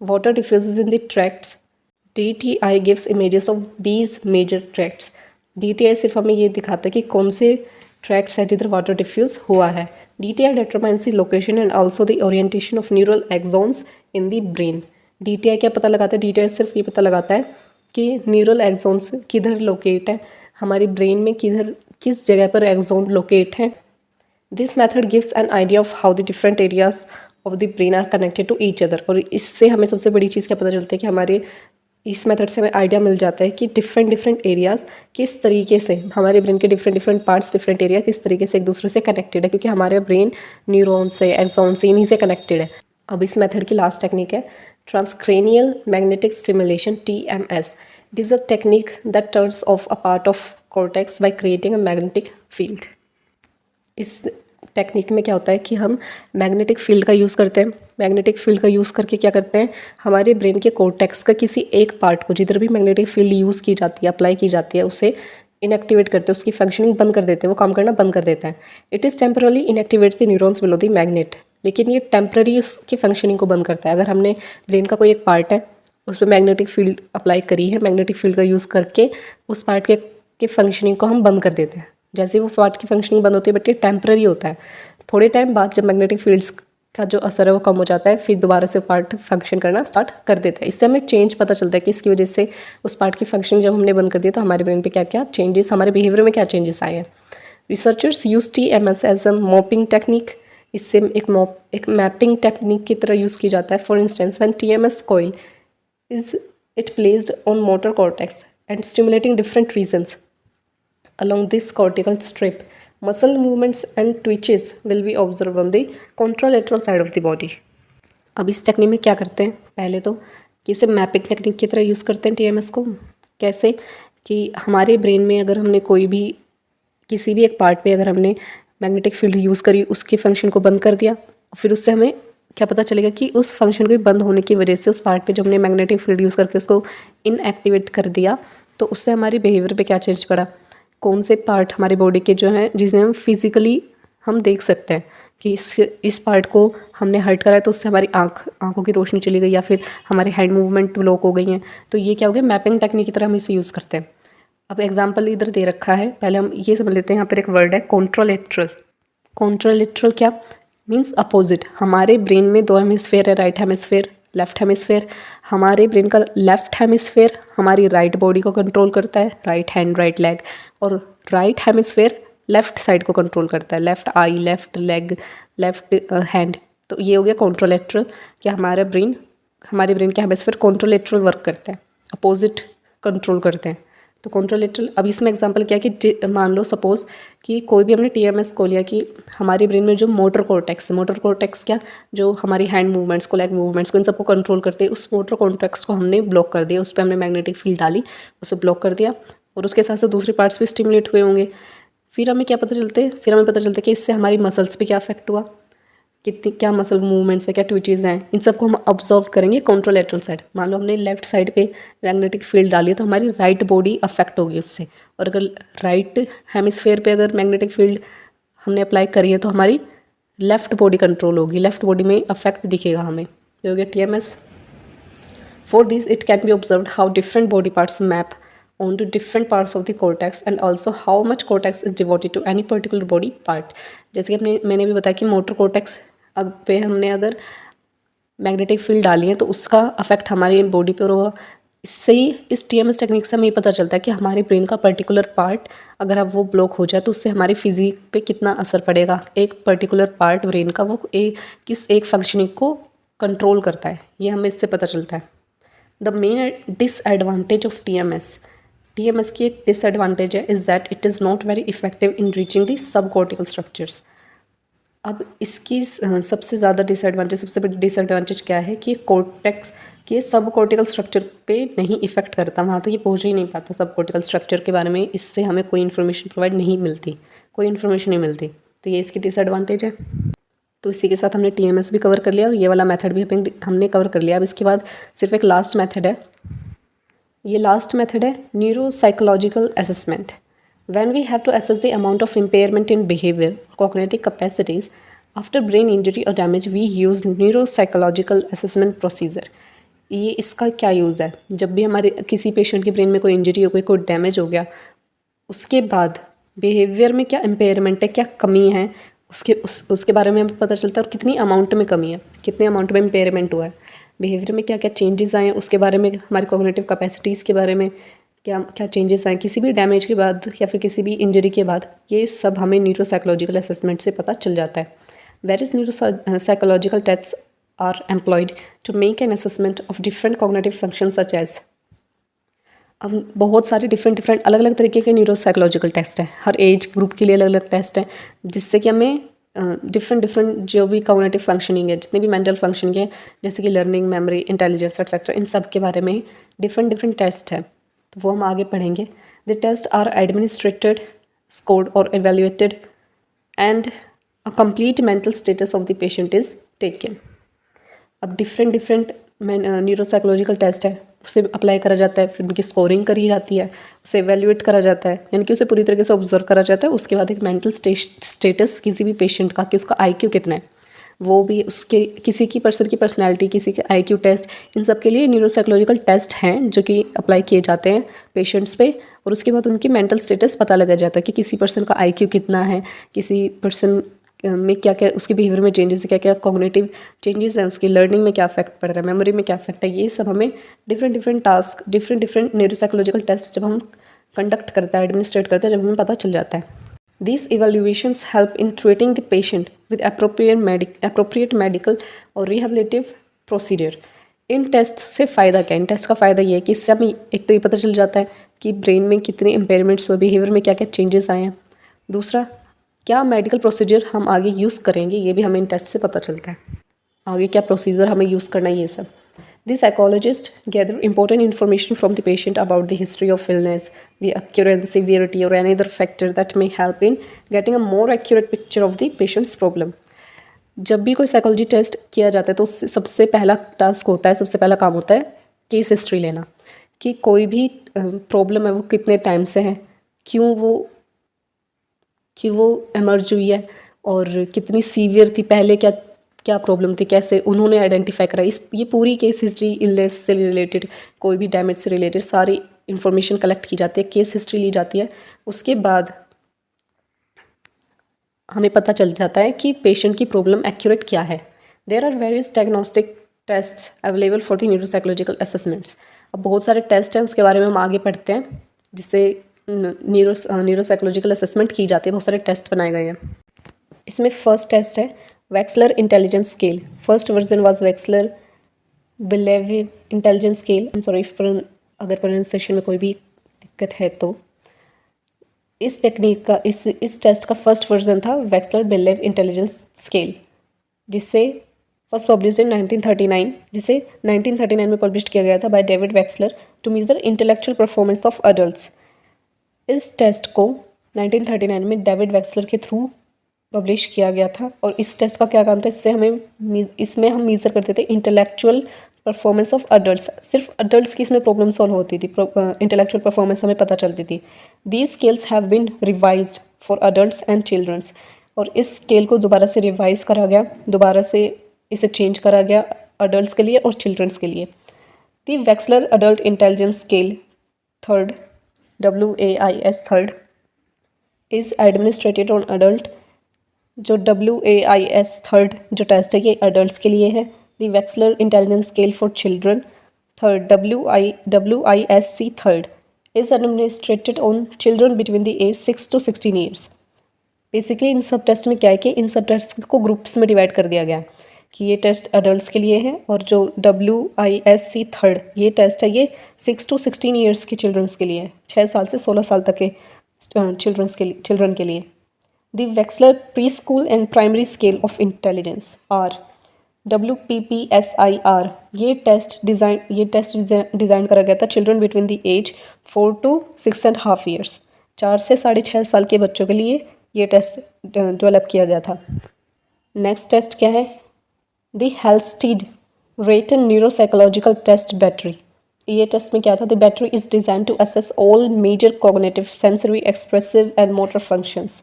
Water diffuses in the tracts. DTI gives images of these major tracts. DTI सिर्फ हमें ये दिखाता है कि कौन से ट्रैक्ट्स है जिधर वाटर डिफ्यूज़ हुआ है। DTI determines the location and also the orientation of neural axons in the brain। DTI क्या पता लगाता है? DTI सिर्फ ये पता लगाता है कि न्यूरल एक्सोन्स किधर लोकेट है हमारी ब्रेन में, किस जगह पर एक्सोन लोकेट है। This method gives an idea of how the different areas of the brain are connected to each other. और इससे हमें सबसे बड़ी चीज़ क्या पता चलती है कि हमारे इस मेथड से हमें आइडिया मिल जाता है कि डिफरेंट एरियाज़ किस तरीके से, हमारे ब्रेन के डिफरेंट पार्ट्स, डिफरेंट एरिया किस तरीके से एक दूसरे से कनेक्टेड है, क्योंकि हमारे ब्रेन न्यूरॉन से, एक्सॉन से, इन्हीं से कनेक्टेड है। अब इस मेथड की लास्ट टेक्निक है transcranial magnetic stimulation, TMS। It is a technique that turns of a part of cortex by creating a magnetic field. इस टेक्निक में क्या होता है कि हम मैग्नेटिक फील्ड का यूज़ करते हैं। मैग्नेटिक फील्ड का यूज़ करके क्या करते हैं, हमारे ब्रेन के कॉर्टेक्स का किसी एक पार्ट को, जिधर भी मैग्नेटिक फील्ड यूज़ की जाती है, अप्लाई की जाती है, उसे इनएक्टिवेट करते हैं, उसकी फंक्शनिंग बंद कर देते हैं, वो काम करना बंद कर देता है। It is temporarily inactivates the neurons below the magnet. लेकिन ये टेम्पररी उसकी फंक्शनिंग को बंद करता है। अगर हमने ब्रेन का कोई एक पार्ट है, उस पर मैग्नेटिक फील्ड अप्लाई करी है, मैग्नेटिक फील्ड का यूज़ करके उस पार्ट के फंक्शनिंग को हम बंद कर देते हैं। जैसे वो पार्ट की फंक्शनिंग बंद होती है, बट ये टेम्पररी होता है। थोड़े टाइम बाद जब मैग्नेटिक फील्ड्स का जो असर है वो कम हो जाता है, फिर दोबारा से पार्ट फंक्शन करना स्टार्ट कर देता है। इससे हमें चेंज पता चलता है कि इसकी वजह से उस पार्ट की फंक्शनिंग जब हमने बंद कर दिया तो हमारे ब्रेन पे क्या क्या चेंजेस, हमारे बिहेवियर में क्या चेंजेस आए हैं। Researchers use TMS as a mapping technique. इससे एक मैपिंग टेक्निक की तरह यूज़ की जाता है। For instance when TMS coil is it placed on motor cortex and stimulating different regions along this cortical strip, muscle movements and twitches will be observed on the contralateral side of the body। अब इस technique में क्या करते हैं, पहले तो कि इसे मैपिंग टेक्निक की तरह यूज़ करते हैं TMS को। कैसे कि हमारे ब्रेन में अगर हमने कोई भी किसी भी एक पार्ट पे अगर हमने मैग्नेटिक फील्ड यूज़ करी, उसके फंक्शन को बंद कर दिया, फिर उससे हमें क्या पता चलेगा कि उस फंक्शन को बंद होने की वजह से उस पार्ट पे जब हमने मैग्नेटिक फील्ड यूज़ करके उसको इनएक्टिवेट कर दिया तो उससे हमारे बिहेवियर पे क्या चेंज पड़ा, कौन से पार्ट हमारे बॉडी के जो हैं जिन्हें हम फिजिकली हम देख सकते हैं कि इस पार्ट को हमने हर्ट करा है तो उससे हमारी आंखों की रोशनी चली गई या फिर हमारे हैंड मूवमेंट ब्लॉक हो गई हैं। तो ये क्या हो गया, मैपिंग टेक्निक की तरह हम इसे यूज़ करते हैं। अब एग्जाम्पल इधर दे रखा है, पहले हम ये समझ लेते हैं। यहाँ पर एक वर्ड है कॉन्ट्रोलेटरल। कॉन्ट्रोलेटरल क्या मीन्स अपोजिट। हमारे ब्रेन में दो हेमिस्फेयर है, राइट हेमिस्फेयर, लेफ्ट हेमिस्फेयर। हमारे ब्रेन का लेफ्ट हेमिस्फेयर हमारी राइट बॉडी को कंट्रोल करता है, राइट हैंड, राइट लेग, और राइट हेमिस्फेयर लेफ़्ट साइड को कंट्रोल करता है, लेफ़्ट आई, लेफ़्ट लेग, लेफ़्ट हैंड। तो ये हो गया कॉन्ट्रोलेटरल, कि हमारे ब्रेन के हेमिस्फीयर कॉन्ट्रोलेटरल वर्क करता है, अपोजिट कंट्रोल करते हैं। तो कॉन्ट्रोलेटरल, अब इसमें एग्जांपल क्या है कि मान लो सपोज़ कि कोई भी हमने टीएमएस को लिया कि हमारी ब्रेन में जो मोटर कॉर्टेक्स क्या, जो हमारी हैंड मूवमेंट्स को, लेग मूवमेंट्स को, इन सबको कंट्रोल करते हैं, उस मोटर कॉर्टेक्स को हमने ब्लॉक कर दिया, उस पर हमने मैग्नेटिक फील्ड डाली, उसे ब्लॉक कर दिया, और उसके साथ साथ दूसरे पार्ट्स भी स्टिमुलेट हुए होंगे। फिर हमें पता चलता है कि इससे हमारी मसल्स पे क्या अफेक्ट हुआ, कितनी क्या मसल मूवमेंट्स है, क्या ट्विचेज़ हैं, इन सबको हम ऑब्जर्व करेंगे कॉन्ट्रोलेटरल साइड। मान लो हमने लेफ्ट साइड पे मैग्नेटिक फील्ड डाली है तो हमारी राइट बॉडी अफेक्ट होगी उससे, और अगर राइट हेमिस्फेयर पे अगर मैग्नेटिक फील्ड हमने अप्लाई करी है तो हमारी लेफ्ट बॉडी कंट्रोल होगी, लेफ्ट बॉडी में अफेक्ट दिखेगा हमें। ये हो गया TMS. For this, it can be observed how different body parts map onto different parts of the cortex and also how much cortex is devoted to any particular body part. जैसे कि मैंने भी बताया कि मोटर कॉर्टेक्स पे हमने अगर magnetic field डाली है तो उसका अफेक्ट हमारी बॉडी पर होगा। इससे ही इस टीएमएस टेक्निक से हमें ये पता चलता है कि हमारे ब्रेन का पर्टिकुलर पार्ट अगर अब वो ब्लॉक हो जाए तो उससे हमारी फिजिक पे कितना असर पड़ेगा। एक पर्टिकुलर पार्ट ब्रेन का वो किस एक फंक्शनिंग को कंट्रोल करता है, ये हमें इससे पता चलता है। The main disadvantage of TMS की एक डिसएडवांटेज है, is that it is not very effective in reaching the sub cortical structures. अब इसकी सबसे बड़ी डिसएडवांटेज क्या है कि कॉर्टेक्स के सब कॉर्टिकल स्ट्रक्चर पे नहीं इफेक्ट करता, वहाँ तक ये पहुँच ही नहीं पाता सब कॉर्टिकल स्ट्रक्चर के बारे में, इससे हमें कोई इन्फॉर्मेशन प्रोवाइड नहीं मिलती, कोई इन्फॉर्मेशन नहीं मिलती। तो ये इसकी डिसएडवांटेज है। तो इसी के साथ हमने टीएमएस भी कवर कर लिया और ये वाला मेथड भी हमने कवर कर लिया। अब इसके बाद सिर्फ एक लास्ट मेथड है, ये लास्ट मेथड है neuropsychological assessment. When we have to assess the amount of impairment in behavior or cognitive capacities after brain injury or damage, we use neuropsychological assessment procedure. ये इसका क्या यूज़ है, जब भी हमारे किसी पेशेंट के ब्रेन में कोई इंजरी हो गई, कोई डैमेज हो गया, उसके बाद बिहेवियर में क्या इम्पेयरमेंट है, क्या कमी है, उसके बारे में हमें पता चलता है, और कितनी अमाउंट में कमी है, कितने अमाउंट में इम्पेयरमेंट हुआ है, बिहेवियर में क्या क्या चेंजेस आए हैं, उसके बारे में, हमारी कॉग्निटिव कैपेसिटीज़ के बारे में क्या क्या चेंजेस आए किसी भी डैमेज के बाद या फिर किसी भी इंजरी के बाद, ये सब हमें न्यूरोसाइकोलॉजिकल असेसमेंट से पता चल जाता है। Various neuropsychological tests are employed to make an assessment of different cognitive function such as. अब बहुत सारे डिफरेंट अलग अलग तरीके के न्यूरोसाइकोलॉजिकल टेस्ट हैं, हर एज ग्रुप के लिए अलग अलग टेस्ट हैं, जिससे कि हमें डिफरेंट जो भी कॉग्निटिव फंक्शनिंग है, जितने भी मेंटल फंक्शनिंग है, जैसे कि लर्निंग, मेमोरी, इंटेलिजेंस एक्सेट्रा, इन सब के बारे में डिफरेंट टेस्ट है, तो वो हम आगे पढ़ेंगे। The test are administered, scored और evaluated and a complete mental status of the patient is taken. अब डिफरेंट न्यूरोसाइकोलॉजिकल टेस्ट है, उसे अप्लाई करा जाता है, फिर उनकी स्कोरिंग करी जाती है, उसे एवेल्युएट करा जाता है, यानी कि उसे पूरी तरीके से ऑब्जर्व करा जाता है। उसके बाद एक मेंटल स्टेटस किसी भी पेशेंट का, कि उसका आईक्यू कितना है, वो भी उसके किसी की पर्सन की पर्सनैलिटी, किसी के आईक्यू टेस्ट, इन सब के लिए न्यूरोसाइकोलॉजिकल टेस्ट हैं जो कि अप्लाई किए जाते हैं पेशेंट्स पे, और उसके बाद उनकी मेंटल स्टेटस पता लगा जाता है कि किसी पर्सन का आईक्यू कितना है, किसी पर्सन में क्या क्या उसके बिहेवियर में चेंजेस है, क्या क्या कॉग्निटिव चेंजेस हैं, उसकी लर्निंग में क्या अफेक्ट पड़ रहा है, मेमोरी में क्या अफेक्ट है, ये सब हमें different task, different neuropsychological test जब हम कंडक्ट करते हैं, एडमिनिस्ट्रेट करते हैं, जब हमें पता चल जाता है। These evaluations help in treating the patient with appropriate medical और rehabilitative procedure. इन टेस्ट से फ़ायदा क्या है? इन टेस्ट का फ़ायदा ये है कि इससे हमें एक तो ये पता चल जाता है कि ब्रेन में कितने इम्पेयरमेंट्स हुए, बिहेवियर में क्या क्या चेंजेस आए हैं। दूसरा, क्या मेडिकल प्रोसीजर हम आगे यूज़ करेंगे, ये भी हमें इन टेस्ट से पता चलता है, आगे क्या प्रोसीजर हमें यूज़ करना है, ये सब। The psychologist gather important information from the patient about the history of illness, the occurrence, severity, or any other factor that may help in getting a more accurate picture of the patient's problem. जब भी कोई psychology test किया जाता है तो सबसे पहला task होता है, सबसे पहला काम होता है केस हिस्ट्री लेना, कि कोई भी प्रॉब्लम है वो कितने टाइम से है, क्यों वो एमर्ज हुई है, और कितनी सीवियर थी, पहले क्या प्रॉब्लम थी, कैसे उन्होंने आइडेंटिफाई करा, ये पूरी केस हिस्ट्री, इलनेस से रिलेटेड, कोई भी डैमेज से रिलेटेड सारी इन्फॉर्मेशन कलेक्ट की जाती है, केस हिस्ट्री ली जाती है। उसके बाद हमें पता चल जाता है कि पेशेंट की प्रॉब्लम एक्यूरेट क्या है। There are various diagnostic test available for the neuropsychological assessments. अब बहुत सारे टेस्ट हैं, उसके बारे में हम आगे पढ़ते हैं, जिससे न्यूरोसाइकोलॉजिकल असेसमेंट की जाती है, बहुत सारे टेस्ट बनाए गए हैं। इसमें फर्स्ट टेस्ट है Wechsler intelligence scale. First version was Wechsler Bellevue intelligence scale. I am sorry अगर प्रोनाउंसिएशन में कोई भी दिक्कत है तो। इस टेक्निक का इस टेस्ट का फर्स्ट वर्जन था वेक्सलर बिलेव इंटेलिजेंस स्केल, जिसे फर्स्ट पब्लिश इन 1939, जिसे 1939 में पब्लिश किया गया था by David Wechsler to measure intellectual performance of adults. इस टेस्ट को 1939 में डेविड वेक्सलर के थ्रू पब्लिश किया गया था। और इस टेस्ट का क्या काम था, इसमें हम मेज़र करते थे इंटेलेक्चुअल परफॉर्मेंस ऑफ अडल्ट्स। सिर्फ अडल्ट्स की इसमें प्रॉब्लम सॉल्व होती थी, इंटेलेक्चुअल परफॉर्मेंस हमें पता चलती थी। These scales have been revised for adults and childrens. और इस स्केल को दोबारा से रिवाइज करा गया, दोबारा से इसे चेंज करा गया अडल्ट्स के लिए और चिल्ड्रंस के लिए। The Wechsler adult intelligence scale third WAIS third is administered on adult. जो WAIS थर्ड जो टेस्ट है ये अडल्ट्स के लिए है। The Wechsler intelligence scale for children third WISC third is administered on children between the age 6 to 16 years. Basically इन सब test में क्या है कि इन सब टेस्ट को ग्रुप्स में डिवाइड कर दिया गया कि ये टेस्ट अडल्ट्स के लिए है, और जो WISC थर्ड ये टेस्ट है ये 6 to 16 ईयर्स के चिल्ड्रंस के लिए है, 6 साल से 16 साल तक के चिल्ड्रन के लिए। The Wechsler preschool and primary scale of intelligence or WPPSIR ये टेस्ट डिज़ाइन करा गया था children between the age 4 to 6.5 years, 4 से 6.5 साल के बच्चों के लिए ये टेस्ट डेवलप किया गया था। नेक्स्ट टेस्ट क्या है, the Halstead Reitan neuropsychological test battery. ये टेस्ट में क्या था, the battery is design to assess all major cognitive sensory expressive and motor functions.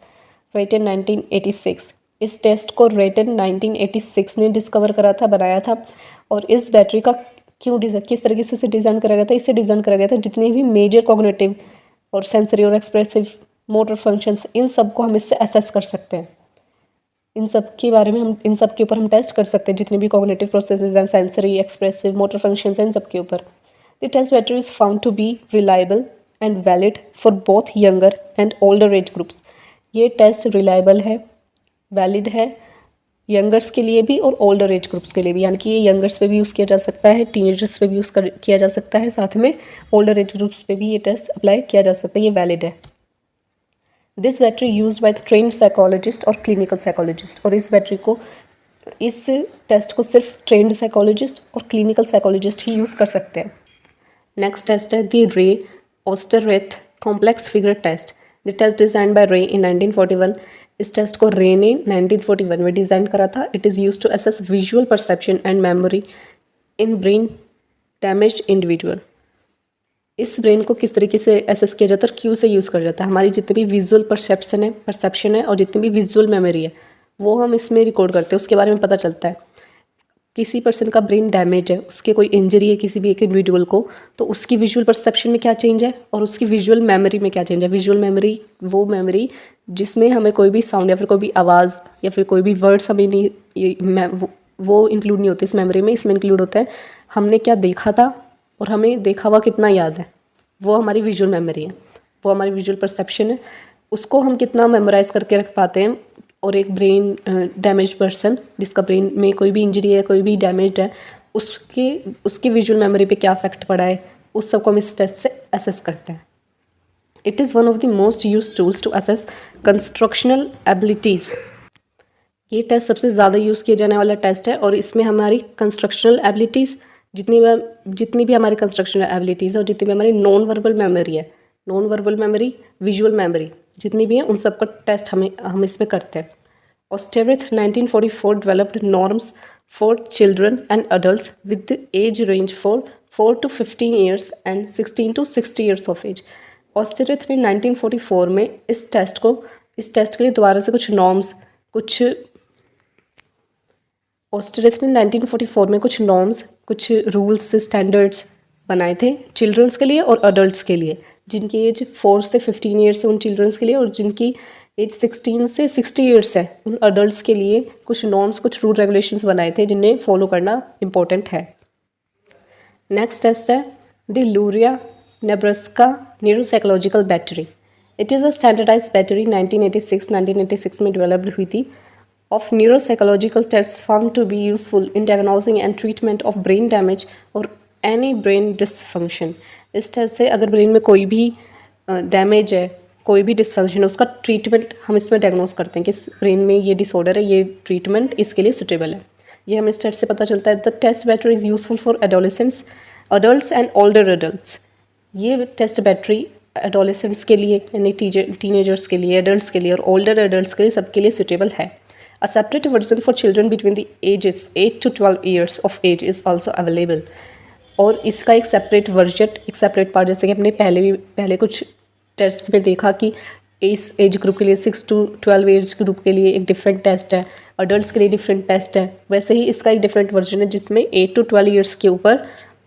Reitan 1986, इस टेस्ट को रेटन 1986 ने डिस्कवर करा था, बनाया था। और इस बैटरी का किस तरीके से इसे डिज़ाइन करा गया था, इससे डिज़ाइन करा गया था जितने भी मेजर कॉग्निटिव और सेंसरी और एक्सप्रेसिव मोटर फंक्शंस, इन सब को हम इससे असेस कर सकते हैं। इन सब के बारे में इन सब के ऊपर हम टेस्ट कर सकते हैं, जितने भी कॉग्निटिव प्रोसेसेस हैं, सेंसरी एक्सप्रेसिव मोटर फंक्शंस हैं, इन सब के ऊपर। The test battery is found to be reliable and valid for both younger and older age groups. ये टेस्ट रिलायबल है, वैलिड है यंगर्स के लिए भी और ओल्डर एज ग्रुप्स के लिए भी, यानी कि ये यंगर्स पे भी यूज़ किया जा सकता है, टीनेजर्स पे भी किया जा सकता है, साथ में ओल्डर एज ग्रुप्स पे भी ये टेस्ट अप्लाई किया जा सकता है, ये वैलिड है। This battery use by trained psychologist और क्लिनिकल साइकोलॉजिस्ट। और इस टेस्ट को सिर्फ ट्रेंड साइकोलॉजिस्ट और क्लिनिकल साइकोलॉजिस्ट ही यूज़ कर सकते हैं। नेक्स्ट टेस्ट है the Rey Osterrieth complex figure test. The test design by Rey in 1941। इस टेस्ट को रे ने 1941 में डिज़ाइन करा था। It is use to assess visual perception and memory in brain damaged individual. इस ब्रेन को किस तरीके से असेस किया जाता है और क्यों से यूज़ कर जाता है, हमारी जितनी भी विजुअल परसेप्शन है और जितनी भी विजुअल मेमोरी है वो हम इसमें रिकॉर्ड करते हैं, उसके बारे में पता चलता है। किसी पर्सन का ब्रेन डैमेज है, उसके कोई इंजरी है किसी भी एक इंडिविजुअल को, तो उसकी विजुअल परसेप्शन में क्या चेंज है और उसकी विजुअल मेमोरी में क्या चेंज है। विजुअल मेमोरी वो मेमोरी जिसमें हमें कोई भी साउंड या फिर कोई भी आवाज़ या फिर कोई भी वर्ड्स हमें नहीं, वो इंक्लूड नहीं होते इस मेमोरी में। इसमें इंक्लूड होता है हमने क्या देखा था और हमें देखा हुआ कितना याद है, वो हमारी विजुअल मेमोरी है, वो हमारी विजुअल परसेप्शन है, उसको हम कितना मेमोराइज़ करके रख पाते हैं। और एक ब्रेन डैमेज पर्सन जिसका ब्रेन में कोई भी इंजरी है, कोई भी डैमेज है, उसकी विजुअल मेमोरी पे क्या इफेक्ट पड़ा है, उस सब को हम इस टेस्ट से असेस करते हैं। It is one of the most use tools to assess constructional abilities. ये टेस्ट सबसे ज़्यादा यूज़ किया जाने वाला टेस्ट है और इसमें हमारी कंस्ट्रक्शनल एबिलिटीज़ जितनी भी हमारी कंस्ट्रक्शनल एबिलिटीज़ है और जितनी भी हमारी नॉन वर्बल मेमोरी है, non verbal memory, visual memory जितनी भी है, उन सब का टेस्ट हम इसमें करते हैं। Osterwith 1944 developed norms for children and adults with the age range for 4 to 15 years and 16 to 60 years of age. Osterwith ने 1944 में इस टेस्ट के लिए दोबारा से Osterwith ने 1944 में कुछ नॉर्म्स, कुछ रूल्स, स्टैंडर्ड्स बनाए थे चिल्ड्रंस के लिए और अडल्ट्स के लिए, जिनकी एज 4 से 15 ईयर्स है उन चिल्ड्रंस के लिए, और जिनकी एज 16 से 60 ईयर्स है उन अडल्ट्स के लिए कुछ नॉर्म्स, कुछ रूल रेगुलेशंस बनाए थे जिन्हें फॉलो करना इम्पोर्टेंट है। नेक्स्ट टेस्ट है the Luria Nebraska neuropsychological battery. It is a standardize battery 1986 में डेवलप्ड हुई थी of neuropsychological test found to be useful in diagnosing and treatment of brain damage और एनी ब्रेन डिसफंक्शन। इस test से अगर brain में कोई भी डैमेज है, कोई भी डिसफंक्शन है, उसका ट्रीटमेंट हम इसमें डायग्नोस करते हैं कि ब्रेन में ये डिसऑर्डर है, ये ट्रीटमेंट इसके लिए सुटेबल है। ये हमें इस टेस्ट से पता चलता है। The test battery is useful for adolescents, adults and older adults. ये टेस्ट बैटरी एडोलेसेंट्स के लिए यानी टीनेजर्स के लिए, एडल्ट्स के लिए और ओल्डर एडल्ट्स के लिए सबके लिए सुटेबल है। A separate version for children between the ages 8 to 12 years of age is also available. और इसका एक सेपरेट वर्जन, एक सेपरेट पार्ट, जैसे कि हमने पहले कुछ टेस्ट में देखा कि इस एज ग्रुप के लिए 6 to 12 एज ग्रुप के लिए एक डिफरेंट टेस्ट है, अडल्ट्स के लिए डिफरेंट टेस्ट है, वैसे ही इसका एक डिफरेंट वर्जन है जिसमें 8 to 12 ईयर्स के ऊपर,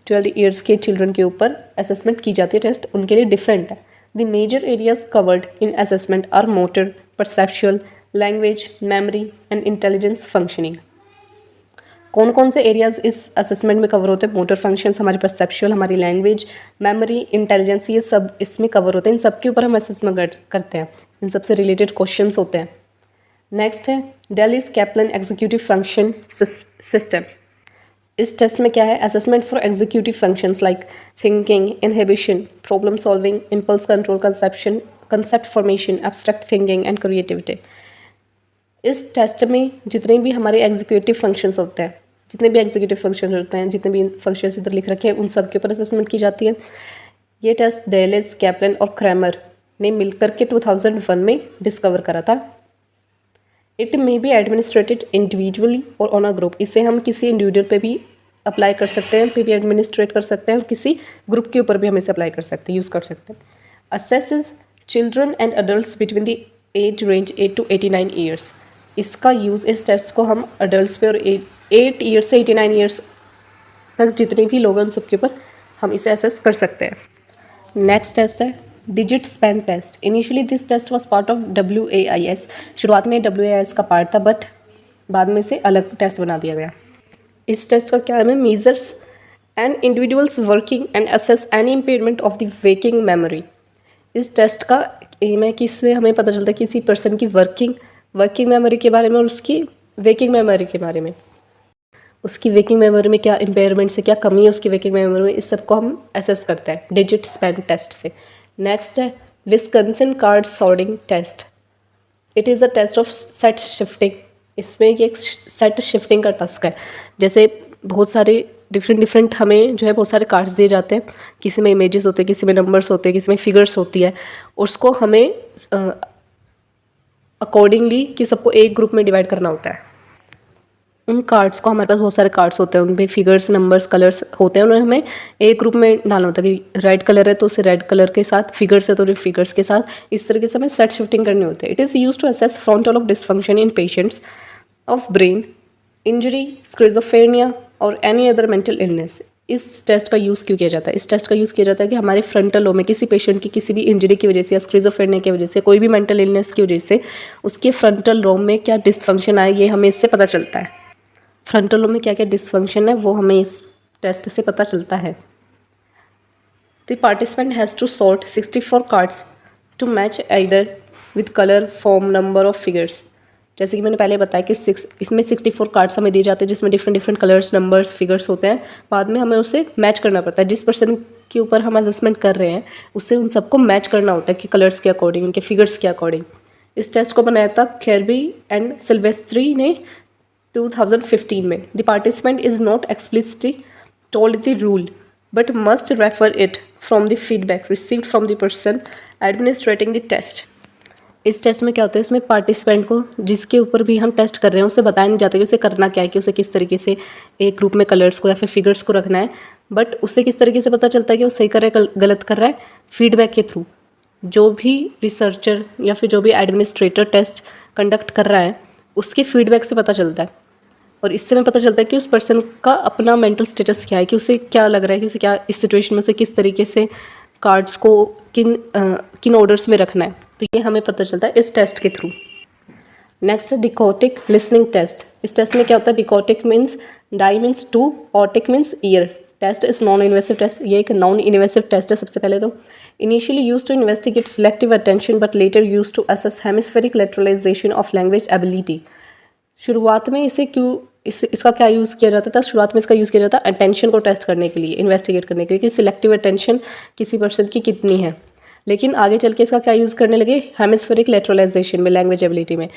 12 ईयर्स के चिल्ड्रन के ऊपर असेसमेंट की जाती है। टेस्ट उनके लिए डिफरेंट है। The major areas covered in assessment are motor, perceptual, language, memory and intelligence functioning. कौन कौन से एरियाज इस असेसमेंट में कवर होते हैं? मोटर फंक्शंस, हमारी परसेप्चुअल, हमारी लैंग्वेज, मेमोरी, इंटेलिजेंस, ये सब इसमें कवर होते हैं। इन सब के ऊपर हम असेसमेंट करते हैं, इन सब से रिलेटेड क्वेश्चंस होते हैं। नेक्स्ट है dailies Kaplan executive function system. इस टेस्ट में क्या है? Assessment for executive functions like thinking, inhibition, problem solving, impulse control, conception, concept formation, abstract thinking and creativity. इस टेस्ट में जितने भी हमारे एग्जीक्यूटिव फंक्शंस होते हैं, जितने भी एग्जीक्यूटिव फंक्शन होते हैं, जितने भी फंक्शंस इधर लिख रखे हैं, उन सब के ऊपर असेसमेंट की जाती है। ये टेस्ट डेलेज, कैप्लन और क्रैमर ने मिलकर के 2001 में डिस्कवर करा था। It may be administrated individually और ऑन अ ग्रुप। इसे हम किसी इंडिविजुअल पे भी अप्लाई कर सकते हैं, पे भी एडमिनिस्ट्रेट कर सकते हैं, और किसी ग्रुप के ऊपर भी हम इसे अप्लाई कर सकते हैं, यूज़ कर सकते हैं। Assesses children and adults between the age range 8 to 89 years. इसका यूज़, इस टेस्ट को हम अडल्ट्स पे और 8 ईयर्स से 89 ईयर्स तक जितने भी लोग हैं उन सबके ऊपर हम इसे असेस कर सकते हैं। नेक्स्ट टेस्ट है digit span test. Initially this test was part of WAIS। शुरुआत में WAIS का पार्ट था, बट बाद में से अलग टेस्ट बना दिया गया। इस टेस्ट का क्या है? Measures and individuals working and assess any impairment of the waking memory. इस टेस्ट का एम है कि इससे हमें पता चलता है किसी पर्सन की वर्किंग मेमोरी के बारे में और उसकी वेकिंग मेमोरी के बारे में। उसकी वेकिंग मेमोरी में क्या इम्पेयरमेंट से, क्या कमी है उसकी वेकिंग मेमोरी में, इस सब को हम असेस करते हैं डिजिट स्पैन टेस्ट से। नेक्स्ट है Wisconsin card sorting test. It is a test of set shifting. इसमें ये एक सेट शिफ्टिंग का टास्क है। जैसे बहुत सारे डिफरेंट हमें जो है बहुत सारे कार्ड्स दिए जाते हैं, किसी में इमेजेस होते हैं, किसी में नंबर्स होते हैं, किसी में फिगर्स होती है, उसको हमें अकॉर्डिंगली कि सबको एक ग्रुप में डिवाइड करना होता है। उन कार्ड्स को, हमारे पास बहुत सारे कार्ड्स होते हैं, उनमें फिगर्स, नंबर्स, कलर्स होते हैं, उन्हें हमें एक ग्रुप में डालना होता है कि रेड कलर है तो उसे रेड कलर के साथ, फिगर्स है तो फिगर्स के साथ, इस तरीके से हमें सेट शिफ्टिंग करनी होती है। It is use to assess frontal of dysfunction in patients of brain injury, schizophrenia और एनी अदर मेंटल इलनेस। इस टेस्ट का यूज़ क्यों किया जाता है? इस टेस्ट का यूज़ किया जाता है कि हमारे फ्रंटल लोब में किसी पेशेंट की किसी भी इंजरी की वजह से या स्क्रिजोफ्रेनिया की वजह से, कोई भी मेंटल इलनेस की वजह से उसके फ्रंटल लोब में क्या डिसफंक्शन आए, ये हमें इससे पता चलता है। फ्रंटल लोब में क्या क्या डिसफंक्शन है वो हमें इस टेस्ट से पता चलता है। The participant has to sort 64 cards to match either with colour, form, number of figures. जैसे कि मैंने पहले बताया कि इसमें 64 कार्ड्स हमें दिए जाते हैं जिसमें डिफरेंट कलर्स, नंबर्स, फिगर्स होते हैं। बाद में हमें उसे मैच करना पड़ता है। जिस पर्सन के ऊपर हम असेसमेंट कर रहे हैं उससे उन सबको मैच करना होता है कि कलर्स के अकॉर्डिंग, उनके फिगर्स के अकॉर्डिंग। इस टेस्ट को बनाया था खेरबी एंड सिल्वेस्ट्री ने 2015 में। The participant is not explicitly told the rule but must refer it from the feedback received from the person administrating the test. इस टेस्ट में क्या होता है? इसमें पार्टिसिपेंट को, जिसके ऊपर भी हम टेस्ट कर रहे हैं, उसे बताया नहीं जाता कि उसे करना क्या है, कि उसे किस तरीके से एक ग्रुप में कलर्स को या फिर फिगर्स को रखना है, बट उससे किस तरीके से पता चलता है कि वो सही कर रहा है, गलत कर रहा है? फीडबैक के थ्रू। जो भी रिसर्चर या फिर जो भी एडमिनिस्ट्रेटर टेस्ट कंडक्ट कर रहा है उसके फीडबैक से पता चलता है। और इससे हमें पता चलता है कि उस पर्सन का अपना मेंटल स्टेटस क्या है, कि उसे क्या लग रहा है, कि उसे क्या इस सिचुएशन में उसे किस तरीके से कार्ड्स को किन ऑर्डर्स में रखना है। तो ये हमें पता चलता है इस टेस्ट के थ्रू। नेक्स्ट है डिकोटिक लिसनिंग टेस्ट। इस टेस्ट में क्या होता है? Dichotic means, di means 2, otic means ear, test is non invasive test, ये एक नॉन इन्वेसिव टेस्ट है सबसे पहले तो. Initially use to investigate selective attention but later use to assess hemispheric lateralisation of language ability. शुरुआत में इसे क्यों इसका क्या यूज़ किया जाता था? शुरुआत में इसका यूज़ किया जाता है अटेंशन को टेस्ट करने के लिए, इन्वेस्टिगेट करने के लिए कि सिलेक्टिव अटेंशन किसी पर्सन की कितनी है. लेकिन आगे चल के इसका क्या यूज़ करने लगे? हेमिस्फेरिक लेटरलाइजेशन में, लैंग्वेज एबिलिटी में.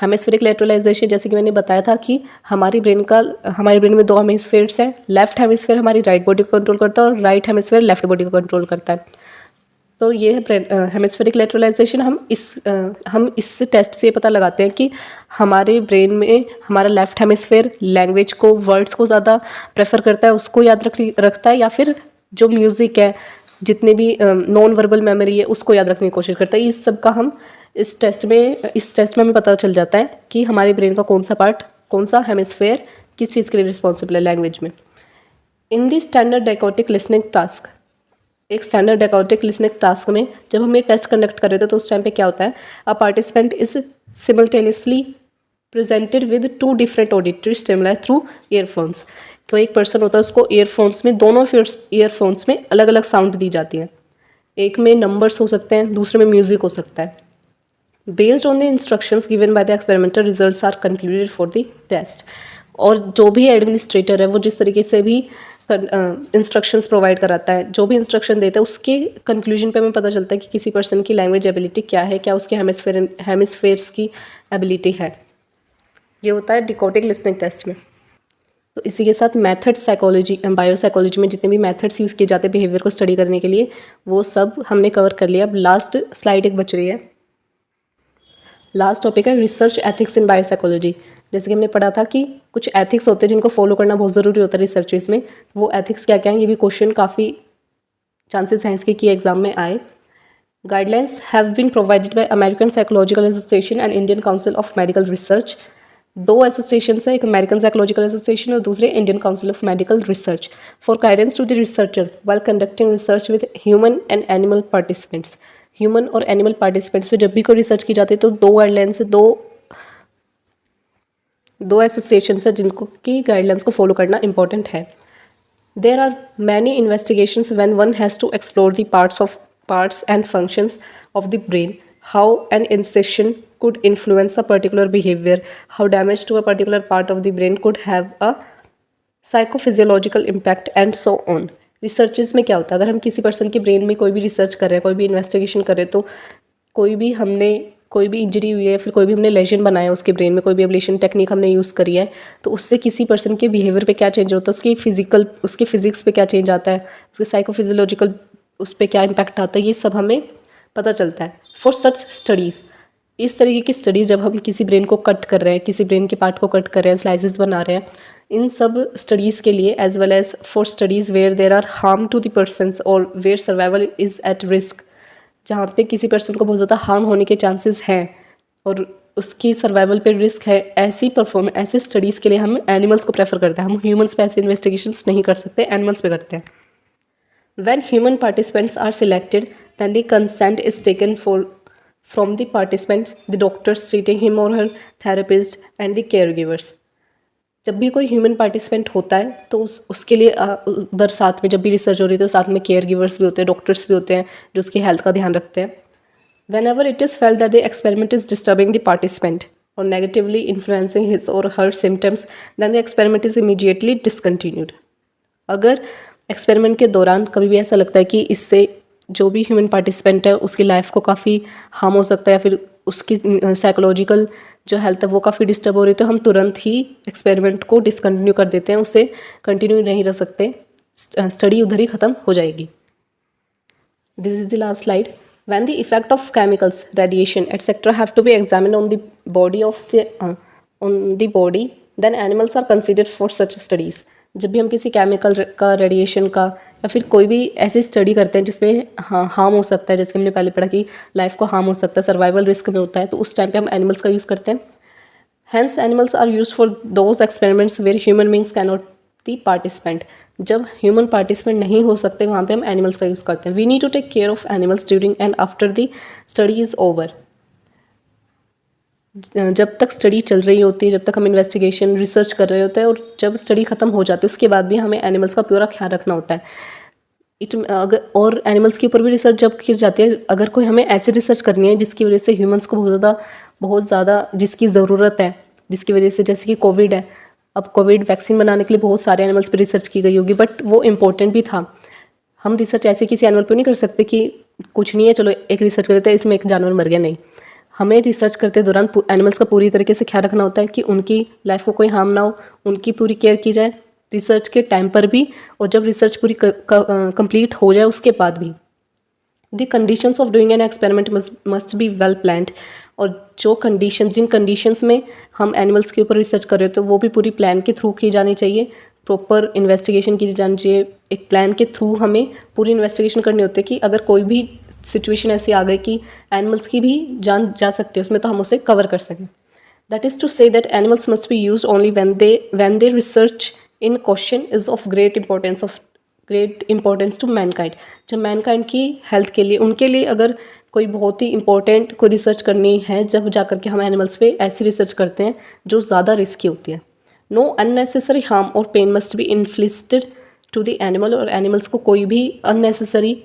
हेमिस्फेरिक लेटरलाइजेशन जैसे कि मैंने बताया था कि हमारे ब्रेन में दो हेमिस्फेयर्स हैं. लेफ्ट हेमिस्फेयर हमारी राइट बॉडी को कंट्रोल करता है और राइट हेमिस्फेयर लेफ्ट बॉडी को कंट्रोल करता है. तो ये है हेमिस्फेरिक लेटरलाइजेशन. हम इस टेस्ट से पता लगाते हैं कि हमारे ब्रेन में हमारा लेफ्ट हेमिस्फेयर लैंग्वेज को, वर्ड्स को ज़्यादा प्रेफर करता है, उसको याद रखता है, या फिर जो म्यूज़िक है, जितने भी नॉन वर्बल मेमोरी है, उसको याद रखने की कोशिश करता है. इस सब का हम इस टेस्ट में हमें पता चल जाता है कि हमारे ब्रेन का कौन सा पार्ट, कौन सा हेमिस्फेयर किस चीज़ के लिए रिस्पॉन्सिबल है लैंग्वेज में. इन दी स्टैंडर्ड डायकोटिक लिसनिंग टास्क, एक स्टैंडर्ड डायकोटिक लिसनिंग टास्क में जब हम ये टेस्ट कंडक्ट कर रहे थे तो उस टाइम पे क्या होता है? A participant is simultaneously presented with two different auditory stimuli through earphones. तो एक पर्सन होता है, उसको ईयरफोन्स में, दोनों ईयरफोन्स में अलग अलग साउंड दी जाती है. एक में नंबर्स हो सकते हैं, दूसरे में म्यूजिक हो सकता है. Based on the instructions given by the experimental results are concluded for the test. और जो भी एडमिनिस्ट्रेटर है वो जिस तरीके से भी इंस्ट्रक्शंस प्रोवाइड कराता है, जो भी इंस्ट्रक्शन देता है, उसके कंक्लूजन पे हमें पता चलता है कि किसी पर्सन की लैंग्वेज एबिलिटी क्या है, क्या उसके हेमिस्फेयर्स की एबिलिटी है. ये होता है डिकोटिक लिसनिंग टेस्ट में. तो इसी के साथ मेथड्स, साइकोलॉजी, बायोसाइकोलॉजी में जितने भी मेथड्स यूज़ किए जाते हैं बिहेवियर को स्टडी करने के लिए, वो सब हमने कवर कर लिया. अब लास्ट स्लाइड एक बच रही है. लास्ट टॉपिक है रिसर्च एथिक्स इन बायोसाइकोलॉजी. जैसे कि हमने पढ़ा था कि कुछ एथिक्स होते हैं जिनको फॉलो करना बहुत ज़रूरी होता है रिसर्चेस में. वो एथिक्स क्या क्या हैं, ये भी क्वेश्चन काफ़ी चांसेस हैं इसके कि एग्जाम में आए. Guidelines have been provided by American Psychological Association and Indian Council of Medical Research. दो एसोसिएशन है, एक अमेरिकन साइकोलॉजिकल एसोसिएशन और दूसरे Indian Council of Medical Research, for guidance to the researcher while conducting research with human and animal participants. Human और animal participants पे जब भी कोई रिसर्च की जाती है तो दो गाइडलाइंस, दो एसोसिएशन है जिनको की गाइडलाइंस को फॉलो करना इंपॉर्टेंट है. There are many investigations when one has to explore the parts and functions of the brain, how an incision could influence a particular behavior, how damage to a particular part of the brain could have a psychophysiological impact and so on. Researches में क्या होता है, अगर हम किसी person के brain में कोई भी रिसर्च कर रहे हैं, कोई भी इन्वेस्टिगेशन कर रहे हैं, तो कोई भी इंजरी हुई है, फिर कोई भी हमने लेजन बनाया उसके ब्रेन में, कोई भी एब्लेशन टेक्निक हमने यूज़ करी है, तो उससे किसी पर्सन के बिहेवियर पे क्या चेंज होता है, उसके फिजिक्स पे क्या चेंज आता है, उसके साइकोफिजियोलॉजिकल उस पर क्या इम्पैक्ट आता है, ये सब हमें पता चलता है. फॉर सच स्टडीज़, इस तरीके की स्टडीज़ जब हम किसी ब्रेन को कट कर रहे हैं, किसी ब्रेन के पार्ट को कट कर रहे हैं, स्लाइसेस बना रहे हैं, इन सब स्टडीज़ के लिए, as well as for studies where there are harm to the persons और where survival is at risk, जहाँ पे किसी पर्सन को बहुत ज़्यादा हार्म होने के चांसेस हैं और उसकी सर्वाइवल पे रिस्क है, ऐसी स्टडीज़ के लिए हम एनिमल्स को प्रेफर करते हैं. हम ह्यूमन्स पे ऐसे इन्वेस्टिगेशंस नहीं कर सकते, एनिमल्स पे करते हैं. When human participants are selected, then the consent is taken from the participants, the doctors treating him or her, therapist and the caregivers. जब भी कोई ह्यूमन पार्टिसिपेंट होता है तो उसके लिए उधर साथ में जब भी रिसर्च हो रही है तो साथ में केयर गिवर्स भी होते हैं, डॉक्टर्स भी होते हैं जो उसकी हेल्थ का ध्यान रखते हैं. Whenever it is felt that the experiment is disturbing the participant or negatively influencing his or her symptoms, then the experiment is immediately discontinued. अगर एक्सपेरिमेंट के दौरान कभी भी ऐसा लगता है कि इससे जो भी ह्यूमन पार्टिसिपेंट है उसकी लाइफ को काफ़ी हार्म हो सकता है या फिर उसकी साइकोलॉजिकल जो हेल्थ है वो काफ़ी डिस्टर्ब हो रही है, तो हम तुरंत ही एक्सपेरिमेंट को डिसकंटिन्यू कर देते हैं, उससे कंटिन्यू नहीं रह सकते, स्टडी उधर ही ख़त्म हो जाएगी. This is the last slide. When the effect of chemicals, radiation, etc. have to be examined on the body, then animals are considered for such studies. जब भी हम किसी केमिकल का, रेडिएशन का या फिर कोई भी ऐसी स्टडी करते हैं जिसमें हार्म हो सकता है, जैसे हमने पहले पढ़ा कि लाइफ को हार्म हो सकता है, सर्वाइवल रिस्क में होता है, तो उस टाइम पे हम एनिमल्स का यूज़ करते हैं. Hence animals are use for those experiments where human beings can not the participant. जब ह्यूमन पार्टिसिपेंट नहीं हो सकते वहाँ पे हम एनिमल्स का यूज़ करते हैं. We need to take care of animals during and after the study is over. जब तक स्टडी चल रही होती है, जब तक हम इन्वेस्टिगेशन रिसर्च कर रहे होते हैं और जब स्टडी ख़त्म हो जाती है उसके बाद भी हमें एनिमल्स का पूरा ख्याल रखना होता है। अगर और एनिमल्स के ऊपर भी रिसर्च जब की जाती है, अगर कोई हमें ऐसी रिसर्च करनी है जिसकी वजह से ह्यूमंस को बहुत ज़्यादा जिसकी ज़रूरत है, जिसकी वजह से जैसे कि कोविड है, अब कोविड वैक्सीन बनाने के लिए बहुत सारे एनिमल्स पे रिसर्च की गई होगी, बट वो इम्पोर्टेंट भी था। हम रिसर्च ऐसे किसी एनिमल पे नहीं कर सकते कि कुछ नहीं है चलो एक रिसर्च कर लेते हैं इसमें एक जानवर मर गया, नहीं। हमें रिसर्च करते दौरान एनिमल्स का पूरी तरीके से ख्याल रखना होता है कि उनकी लाइफ को कोई हार्म ना हो, उनकी पूरी केयर की जाए रिसर्च के टाइम पर भी और जब रिसर्च पूरी कंप्लीट हो जाए उसके बाद भी। The conditions of doing an experiment must be well planned. और जिन कंडीशंस में हम एनिमल्स के ऊपर रिसर्च कर रहे होते हैं वो भी पूरी प्लान के थ्रू की जानी चाहिए, प्रॉपर इन्वेस्टिगेशन की जानी चाहिए। एक प्लान के थ्रू हमें पूरी इन्वेस्टिगेशन करनी होती है कि अगर कोई भी सिचुएशन ऐसी आ गई कि एनिमल्स की भी जान जा सकती है उसमें, तो हम उसे कवर कर सकें। That is to say that animals must be used only when the research in question is of great importance to mankind. जब मैनकाइंड की हेल्थ के लिए, उनके लिए अगर कोई बहुत ही इंपॉर्टेंट कोई रिसर्च करनी है, जब जा कर के हम एनिमल्स पे ऐसी रिसर्च करते हैं जो ज़्यादा रिस्की होती है। नो अननेसेसरी हार्म और pain must be inflicted to the animal. और एनिमल्स को कोई भी अननेसेसरी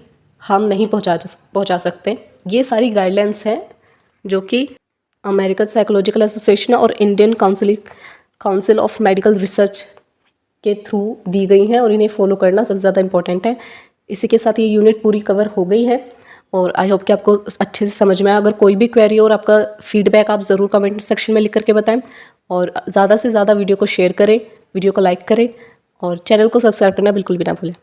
हार्म नहीं पहुंचा सकते। ये सारी गाइडलाइंस हैं जो कि अमेरिकन साइकोलॉजिकल एसोसिएशन और Indian Council of Medical research के थ्रू दी गई हैं और इन्हें फॉलो करना सबसे ज़्यादा इंपॉर्टेंट है। इसी के साथ ये यूनिट पूरी कवर हो गई है और आई होप कि आपको अच्छे से समझ में आया। अगर कोई भी क्वेरी और आपका फीडबैक आप ज़रूर कमेंट सेक्शन में लिख करके बताएं और ज़्यादा से ज़्यादा वीडियो को शेयर करें, वीडियो को लाइक करें और चैनल को सब्सक्राइब करना बिल्कुल भी ना भूलें।